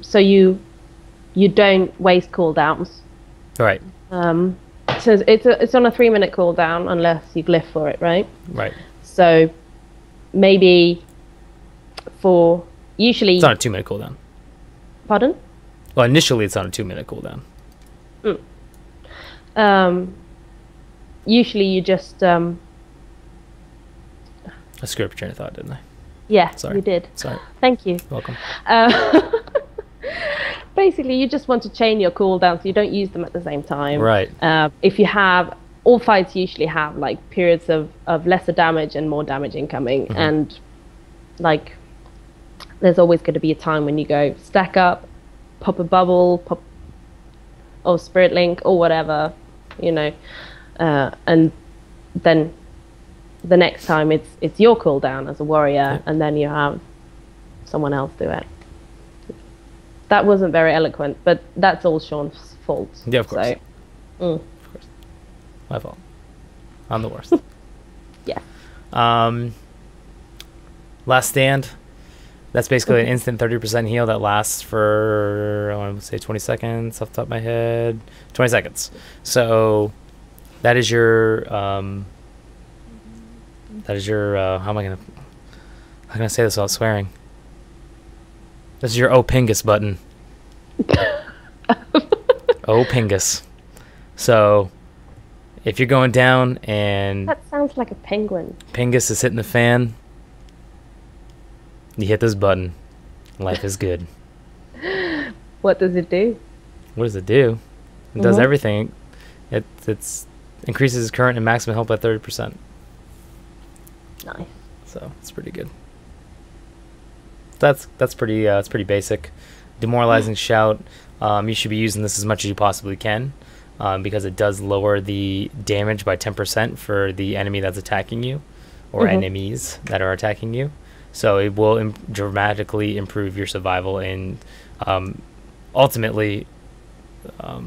so you don't waste cooldowns. Right. So it's on a 3-minute cooldown unless you glyph for it, right? Right. So maybe usually it's on a 2-minute cooldown. Pardon? Well, initially it's on a 2-minute cooldown. Usually you just I screwed up your train of thought, didn't I? Yeah, Sorry. you did. Sorry. Thank you. Welcome. Basically, you just want to chain your cooldowns so you don't use them at the same time. Right. If you have, all fights usually have like periods of lesser damage and more damage incoming, and like there's always going to be a time when you go stack up, pop a bubble, or spirit link or whatever, and then the next time it's your cooldown as a warrior, and then you have someone else do it. That wasn't very eloquent, but that's all Sean's fault. Yeah, of course. So, Of course. My fault. I'm the worst. yeah. Last Stand. That's basically an instant 30% heal that lasts for, I want to say 20 seconds off the top of my head. 20 seconds. So that is your, how am I going to say this without swearing? This is your O Pingus button. O Pingus. So if you're going down and That sounds like a penguin. Pingus is hitting the fan, you hit this button. Life is good. What does it do? What does it do? It does everything. It's increases current and maximum health by 30%. Nice. So it's pretty good. That's pretty it's pretty basic. Demoralizing shout. You should be using this as much as you possibly can, because it does lower the damage by 10% for the enemy that's attacking you, or enemies that are attacking you. So it will dramatically improve your survival and ultimately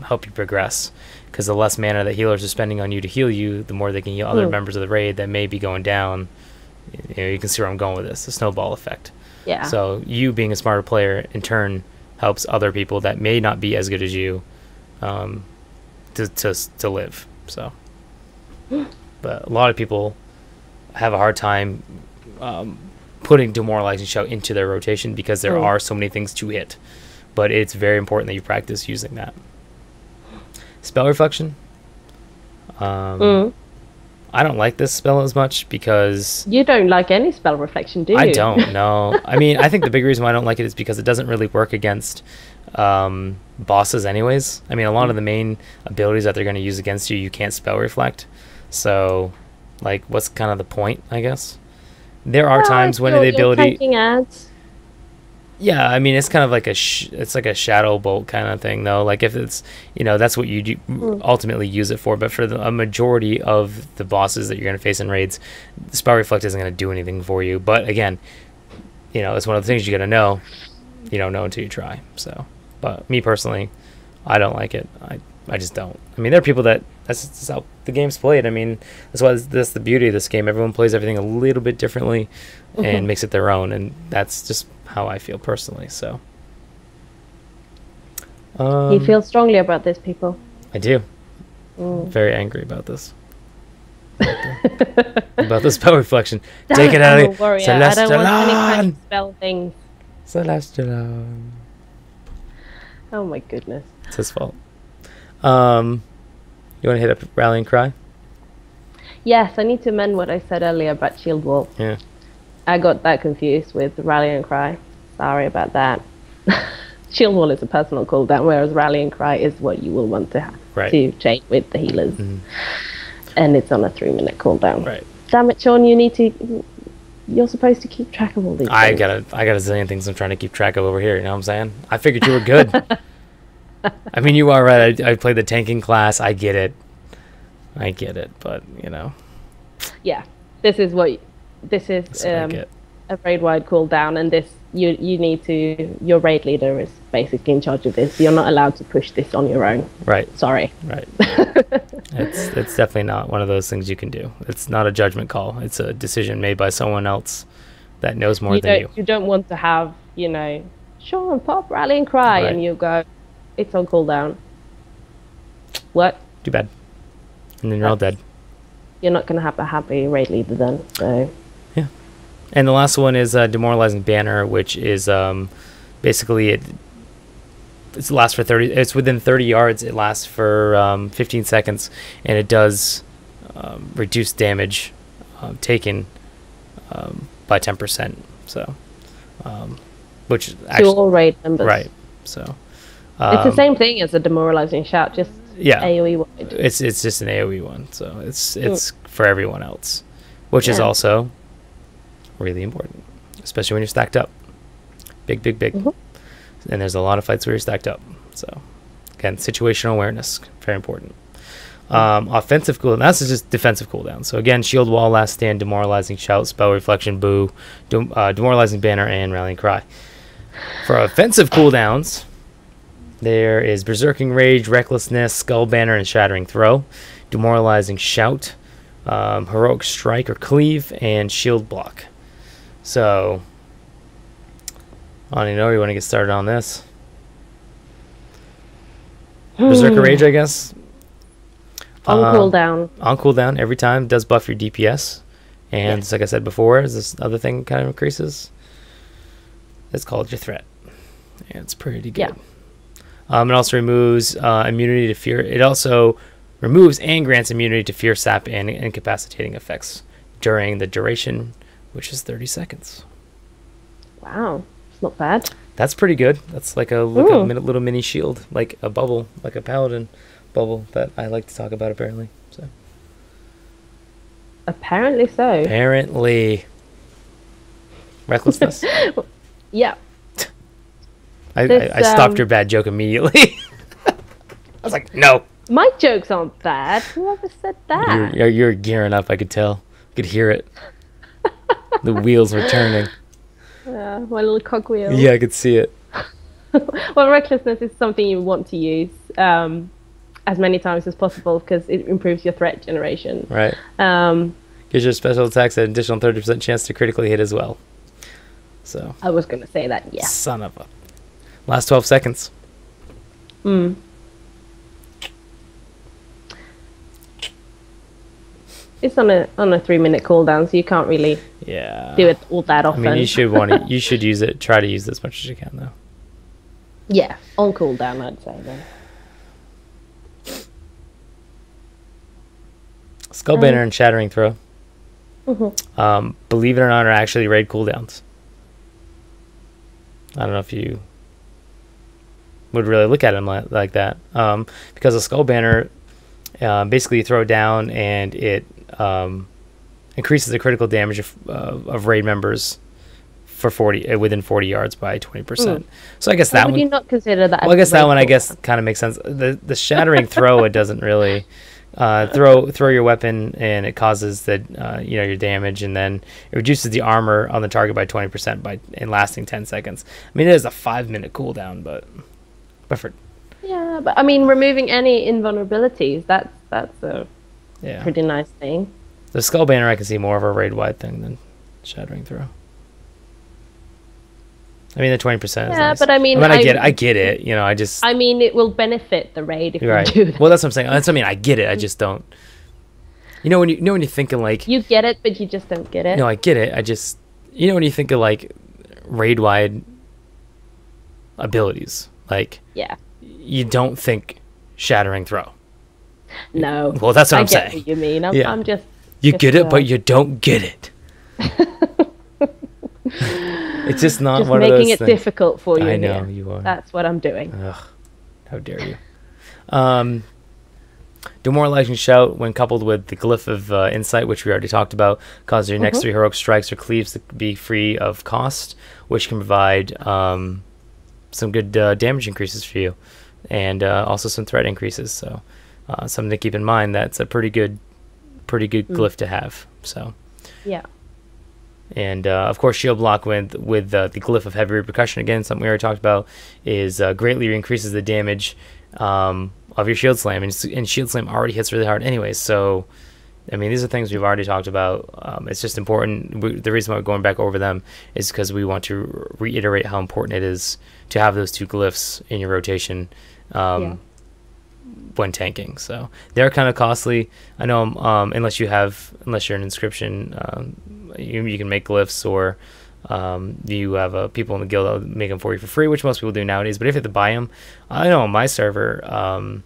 help you progress. Because the less mana that healers are spending on you to heal you, the more they can heal other members of the raid that may be going down. You can see where I'm going with this. The snowball effect. Yeah. So you being a smarter player in turn helps other people that may not be as good as you to live. So, but a lot of people have a hard time putting demoralizing shout into their rotation because there are so many things to hit. But it's very important that you practice using that. Spell reflection. I don't like this spell as much because... You don't like any spell reflection, do you? I don't, no. I mean, I think the big reason why I don't like it is because it doesn't really work against bosses anyways. I mean, a lot of the main abilities that they're going to use against you, you can't spell reflect. So, like, what's kind of the point, I guess? There are times when the ability... Taking ads. Yeah, I mean, it's kind of like it's like a shadow bolt kind of thing, though. Like if it's, that's what you do, ultimately use it for. But for a majority of the bosses that you're going to face in raids, the spell reflect isn't going to do anything for you. But again, it's one of the things you got to know. You don't know until you try. So, but me personally, I don't like it. I just don't. I mean, there are people that's how the game's played. I mean, that's the beauty of this game. Everyone plays everything a little bit differently and makes it their own, and that's just how I feel personally. So you feel strongly about this, people? I do. Very angry about this. About the spell reflection. Take it out of here. I don't want any kind of spell things. Celestial. Oh my goodness. It's his fault. You want to hit up Rallying Cry? Yes, I need to amend what I said earlier about Shield Wall. Yeah. I got that confused with Rallying Cry. Sorry about that. Shield Wall is a personal cooldown, whereas Rallying Cry is what you will want to have to chain with the healers. And it's on a 3-minute cooldown. Right. Damn it, Sean, you're supposed to keep track of all these things. I got a zillion things I'm trying to keep track of over here, you know what I'm saying? I figured you were good. I mean, you are right. I played the tanking class. I get it. But, Yeah. This is what I get. a raid wide cooldown, and this you need to. Your raid leader is basically in charge of this. You're not allowed to push this on your own. Right. Sorry. Right. It's definitely not one of those things you can do. It's not a judgment call. It's a decision made by someone else that knows more than you. You don't want to have, Sean, pop, rallying cry, Right. and you go, it's on cooldown. What? Too bad. And then you're all dead. You're not going to have a happy raid leader then. So. Yeah. And the last one is demoralizing banner, which is basically it lasts for 30. It's within 30 yards. It lasts for 15 seconds, and it does reduce damage taken by 10%. So, which actually to all raid members. right. So it's the same thing as a demoralizing shout, just AoE wide. It's just an AoE one, so it's for everyone else, which is also really important, especially when you're stacked up. Big. And there's a lot of fights where you're stacked up. So again, situational awareness, very important. Offensive cooldown. That's just defensive cooldown. So again, shield wall, last stand, demoralizing shout, spell reflection, boo, demoralizing banner, and rallying cry. For offensive cooldowns, there is berserking rage, recklessness, skull banner, and shattering throw, demoralizing shout, heroic strike or cleave, and shield block. So, you want to get started on this? Berserker rage, I guess. On cooldown. On cooldown every time. Does buff your DPS. And like I said before, as this other thing kind of increases, it's called your threat. And it's pretty good. Yeah. It also removes immunity to fear. It also removes and grants immunity to fear, sap, and incapacitating effects during the duration, which is 30 seconds. Wow. It's not bad. That's pretty good. That's like a little mini shield, like a bubble, like a paladin bubble that I like to talk about apparently. So apparently so. Apparently. Recklessness. Yeah. I stopped your bad joke immediately. I was like, no. My jokes aren't bad. Whoever said that? You're gearing up, I could tell. I could hear it. The wheels were turning. Yeah, my little cogwheel. Yeah, I could see it. Well, recklessness is something you want to use as many times as possible because it improves your threat generation. Right. Gives your special attacks an additional 30% chance to critically hit as well. So. I was going to say that, yeah. Son of a. Last 12 seconds. It's on a 3-minute cooldown, so you can't really do it all that often. I mean, you should use it. Try to use it as much as you can, though. Yeah, on cooldown, I'd say then. Skull banner and shattering throw. Believe it or not, are actually raid cooldowns. I don't know if you would really look at them like that, because a skull banner, basically you throw it down and it increases the critical damage of raid members for within 40 yards by 20%. So I guess that one. Would you not consider that? Well, I guess that one kind of makes sense. The shattering throw, it doesn't really throw your weapon and it causes your damage, and then it reduces the armor on the target by 20% in lasting 10 seconds. I mean, it is a 5-minute cooldown, but for yeah, but I mean, removing any invulnerabilities, that's a pretty nice thing. The skull banner, I can see more of a raid wide thing than shattering throw. I mean, the 20% is nice. But I mean, I get it. I mean, it will benefit the raid if you do that. Well, that's what I'm saying. That's what I mean. I get it. I just don't. When you're thinking like. You get it, but you just don't get it. No, I get it. I just. When you think of like raid wide abilities, like. Yeah. You don't think shattering throw. No. Well, that's what I'm saying. I get what you mean. I'm just. You get it, but you don't get it. It's just not one of those making it difficult for you. I know you are. That's what I'm doing. Ugh, how dare you? Demoralizing shout, when coupled with the glyph of insight, which we already talked about, causes your next 3 heroic strikes or cleaves to be free of cost, which can provide some good damage increases for you, and also some threat increases. So something to keep in mind. That's a pretty good glyph to have. So yeah. And of course, shield block with the Glyph of heavy repercussion, again, something we already talked about, is greatly increases the damage of your shield slam, and shield slam already hits really hard anyway. So, I mean, these are things we've already talked about. It's just important. The reason why we're going back over them is because we want to reiterate how important it is to have those two glyphs in your rotation when tanking. So they're kind of costly. I know, unless you're an inscription, you can make glyphs, or you have people in the guild that will make them for you for free, which most people do nowadays. But if you have to buy them, I know on my server,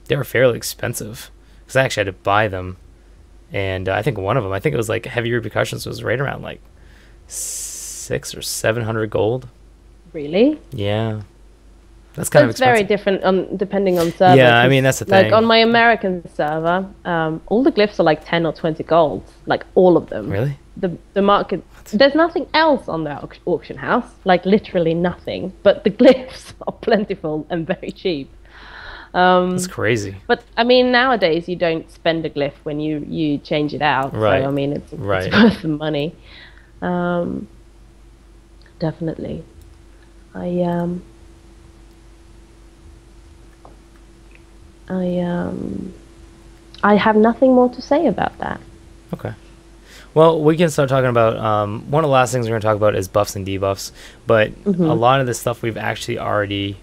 they were fairly expensive because I actually had to buy them. And I think one of them, I think it was like heavy repercussions, was right around like 600 or 700 gold. Really? Yeah. That's kind of expensive. It's very different depending on server. Yeah, I mean, that's the thing. Like on my American server, all the glyphs are like 10 or 20 gold, like all of them. Really? The market, there's nothing else on the auction house, like literally nothing, but the glyphs are plentiful and very cheap. That's crazy. But I mean, nowadays you don't spend a glyph when you change it out. Right. So I mean, it's worth the money. Definitely. I have nothing more to say about that. Okay. Well, we can start talking about one of the last things we're going to talk about is buffs and debuffs, but a lot of this stuff we've actually already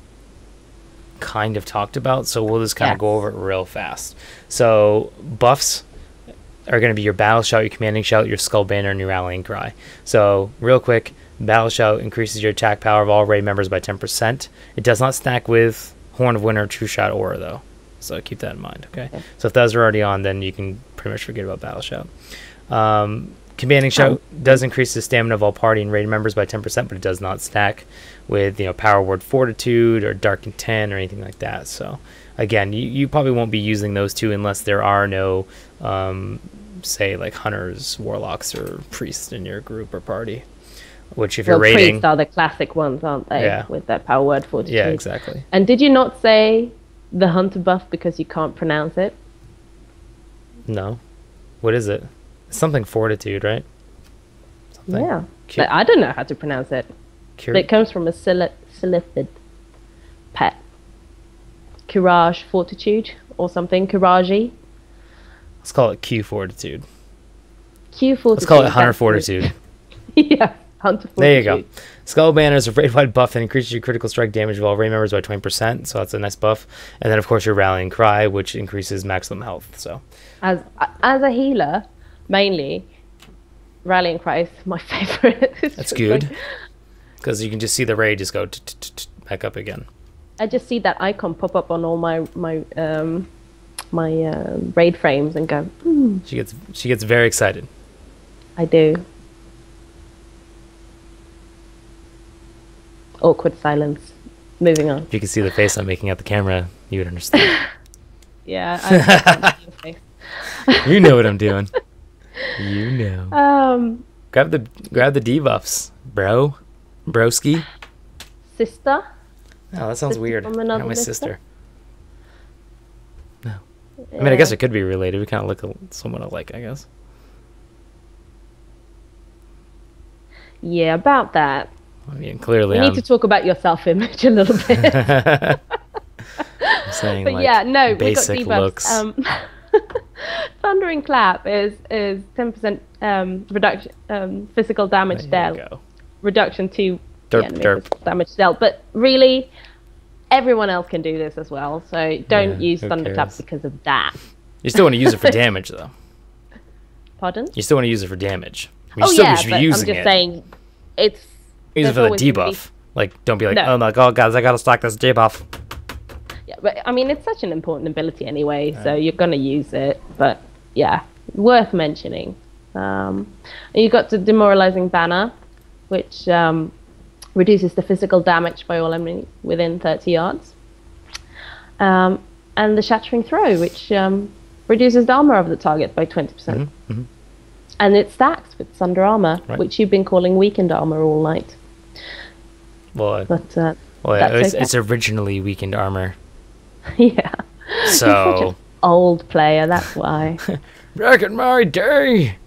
kind of talked about, so we'll just kind of go over it real fast. So buffs are going to be your battle shout, your commanding shout, your skull banner, and your rallying cry. So real quick, battle shout increases your attack power of all raid members by 10%. It does not stack with Horn of Winter or True Shot aura though, so keep that in mind. Okay. So if those are already on, then you can pretty much forget about battle shout. Commanding shout does increase the stamina of all party and raid members by 10%, but it does not stack with power word fortitude or dark intent or anything like that. So again, you probably won't be using those two unless there are no say like hunters, warlocks, or priests in your group or party. Which if you're raiding, priests are the classic ones, aren't they? Yeah. With their power word fortitude. Yeah, exactly. And did you not say the hunter buff because you can't pronounce it? No. What is it? Something fortitude, right? Something. Yeah. But I don't know how to pronounce it. It comes from a Silithid pet. Courage fortitude or something. Courage. Let's call it Q fortitude. Q fortitude. Let's call it hunter fortitude. Yeah. Hunter fortitude. There you go. Skull banner is a raid-wide buff that increases your critical strike damage of all raid members by 20%, so that's a nice buff. And then, of course, your rallying cry, which increases maximum health. So, as a healer, mainly, rallying cry is my favorite. That's good, because you can just see the raid just go back up again. I just see that icon pop up on all my raid frames and go. She gets very excited. I do. Awkward silence. Moving on. If you could see the face I'm making at the camera, you would understand. Yeah, I face. You know what I'm doing. You know. Grab the debuffs, bro. Broski. Sister. Oh, that sounds weird. Not my sister. No. Yeah. I mean, I guess it could be related. We kind of look somewhat alike, I guess. Yeah, about that. I mean, clearly, we need to talk about your self-image a little bit. I'm saying, but like, yeah, no, basic we got debuffs. Looks. Thundering Clap is 10% reduction, physical damage dealt. Reduction to damage dealt. But really, everyone else can do this as well. So don't use Thunderclap because of that. You still want to use it for damage, though. Pardon? You still want to use it for damage. I mean, I'm just saying it's. Use it for the debuff. Like, don't be like, oh my god, guys, I gotta stack this debuff. Yeah, but I mean, it's such an important ability anyway, so you're gonna use it. But yeah, worth mentioning. You got the Demoralizing Banner, which reduces the physical damage by all enemies within 30 yards. And the Shattering Throw, which reduces the armor of the target by 20%. And it stacks with Sunder Armor, which you've been calling weakened armor all night. Well, but it's originally weakened armor. Yeah. So You're such an old player, that's why. Back in my day.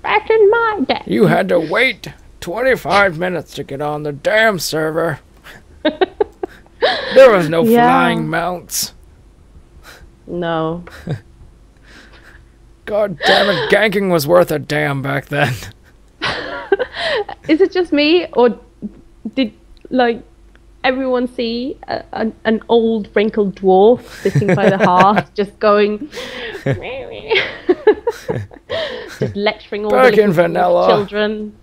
Back in my day. You had to wait 25 minutes to get on the damn server. There was no flying mounts. No. God damn it, ganking was worth a damn back then. Is it just me, or did like everyone see an old wrinkled dwarf sitting by the hearth, just going, just lecturing all back the in vanilla children?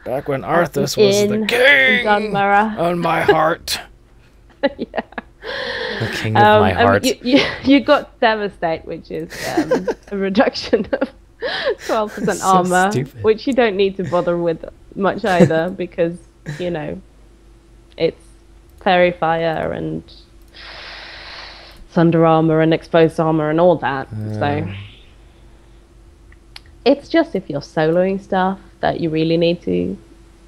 Back when Arthas was the king on my heart. Yeah. The king of my heart. You got Devastate, which is a reduction of 12% armor, stupid. which you don't need to bother with much either, because, you know, it's Fairy Fire and Thunder Armor and Exposed Armor and all that. So it's just if you're soloing stuff that you really need to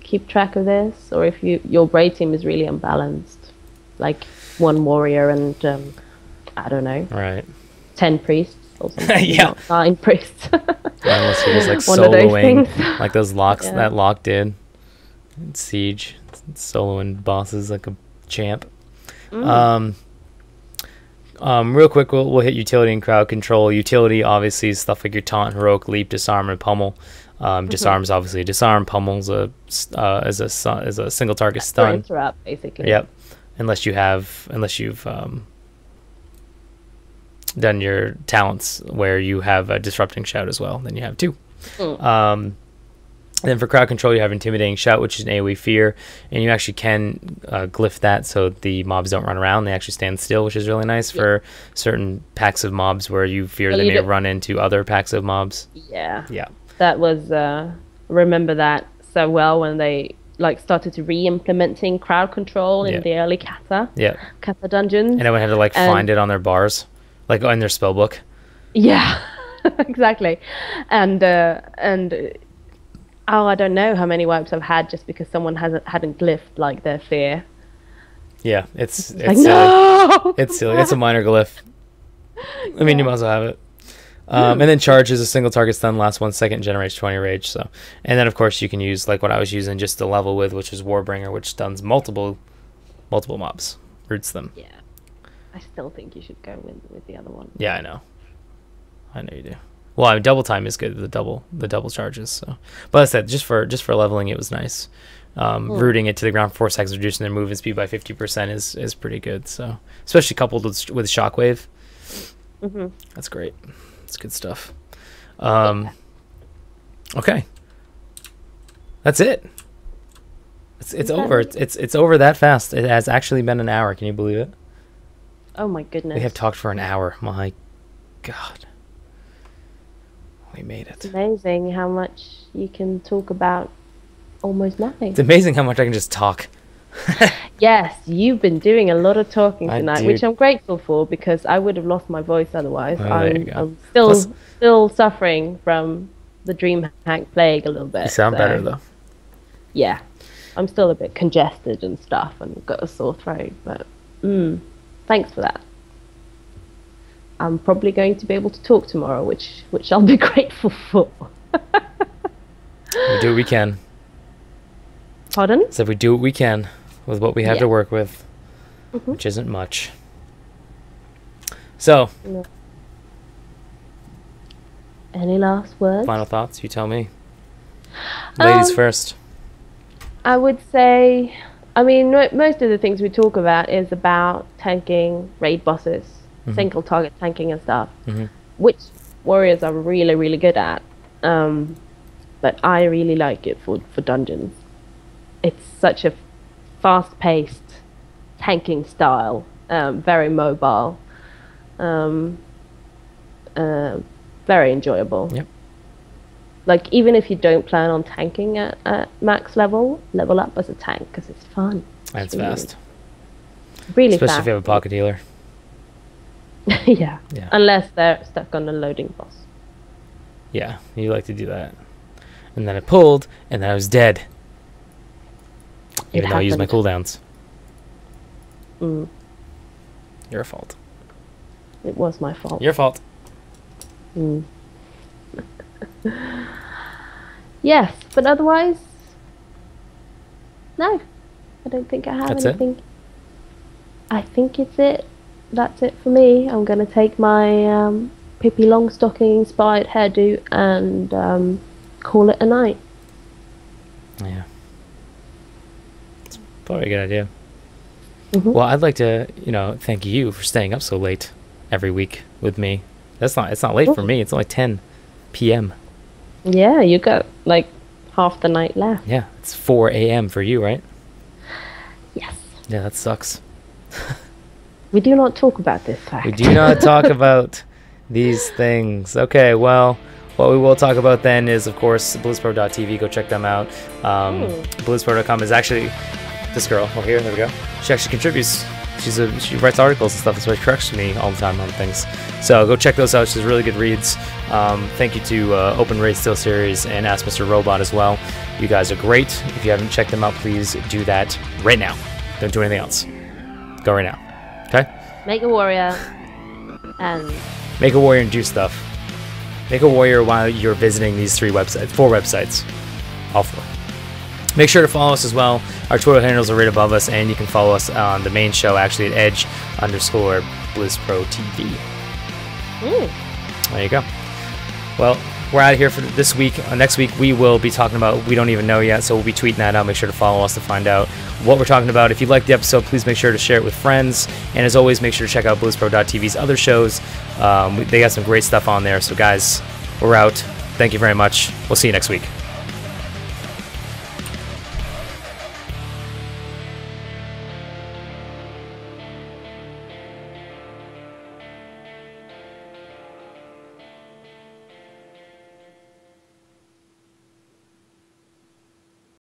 keep track of this, or if your raid team is really unbalanced, like one warrior and I don't know, 10 priests or something. Yeah, 9 priests. unless you're just like one soloing, like those locks that Lock did in Siege, soloing bosses like a champ. Real quick, we'll hit utility and crowd control. Utility obviously is stuff like your taunt, heroic, leap, disarm, and pummel. Disarm is obviously a disarm. Pummel's a single target stun. Interrupt, basically. Yep. Unless you've done your talents where you have a disrupting shout as well, then you have 2. Then for crowd control, you have intimidating shout, which is an AoE fear, and you actually can glyph that so the mobs don't run around; they actually stand still, which is really nice for certain packs of mobs where you fear they may run into other packs of mobs. Yeah. That was remember that so well when they like started to re-implementing crowd control in the early kata dungeons, and everyone had to like find it on their bars, like in their spell book. Yeah, exactly. And I don't know how many wipes I've had just because someone hadn't glyphed like their fear. Yeah, it's like, silly. No! It's silly. It's a minor glyph. I mean, you might as well have it. And then charge is a single target stun, lasts 1 second, generates 20 rage. So, and then of course you can use like what I was using just to level with, which is Warbringer, which stuns multiple mobs, roots them. Yeah, I still think you should go with the other one. Yeah, I know you do. Well, I mean, double time is good. The double charges. So, but as I said, just for leveling, it was nice. Rooting it to the ground for 4 seconds, reducing their movement speed by 50% is pretty good. So, especially coupled with Shockwave, that's great. It's good stuff. Okay, that's it. It's over. It's over that fast. It has actually been an hour. Can you believe it? Oh my goodness. We have talked for an hour. My God. We made it. It's amazing how much you can talk about almost nothing. It's amazing how much I can just talk. Yes, you've been doing a lot of talking tonight, which I'm grateful for because I would have lost my voice otherwise. I'm still suffering from the DreamHack plague a little bit. You sound better though. Yeah, I'm still a bit congested and stuff and got a sore throat, but thanks for that. I'm probably going to be able to talk tomorrow, which I'll be grateful for. We do what we can. Pardon? So we do what we can with what we have to work with, which isn't much. So, any last words? Final thoughts? You tell me. Ladies first. I would say, I mean, most of the things we talk about is about tanking raid bosses, single target tanking and stuff, which warriors are really, really good at. But I really like it for dungeons. It's such a fast-paced tanking style, very mobile, very enjoyable. Yep. Like, even if you don't plan on tanking at max level up as a tank, because it's fun. And it's fast. Really Especially fast. if you have a pocket healer. Yeah. Unless they're stuck on a loading boss. Yeah, you like to do that. And then I pulled, and then I was dead. Even though I used my cooldowns. Your fault. It was my fault. Your fault. Yes, but otherwise, no. I don't think I have That's anything. I think it's it. That's it for me. I'm going to take my Pippi Longstocking inspired hairdo and call it a night. Yeah. It's probably a good idea. Mm-hmm. Well, I'd like to, thank you for staying up so late every week with me. It's not late for me. It's only 10 p.m. Yeah, you got like half the night left. Yeah, it's 4 a.m. for you, right? Yes. Yeah, that sucks. We do not talk about this fact. We do not talk about these things. Okay, well, what we will talk about then is, of course, blizzpro.tv. Go check them out. Blizzpro.com is actually this girl over here. There we go. She actually contributes. She writes articles and stuff. That's why she corrects me all the time on things. So go check those out. She's really good reads. Thank you to Open Raid Still Series and Ask Mr. Robot as well. You guys are great. If you haven't checked them out, please do that right now. Don't do anything else. Go right now. Okay? Make a warrior and make a warrior and do stuff. Make a warrior while you're visiting these 4 websites. All 4. Make sure to follow us as well. Our Twitter handles are right above us, and you can follow us on the main show actually at edge_BlizzProTV. There you go. Well, we're out of here for this week. Next week we will be talking about, we don't even know yet, so we'll be tweeting that out. Make sure to follow us to find out what we're talking about. If you liked the episode, please make sure to share it with friends. And as always, make sure to check out BlizzPro.tv's other shows. They got some great stuff on there. So guys, we're out. Thank you very much. We'll see you next week.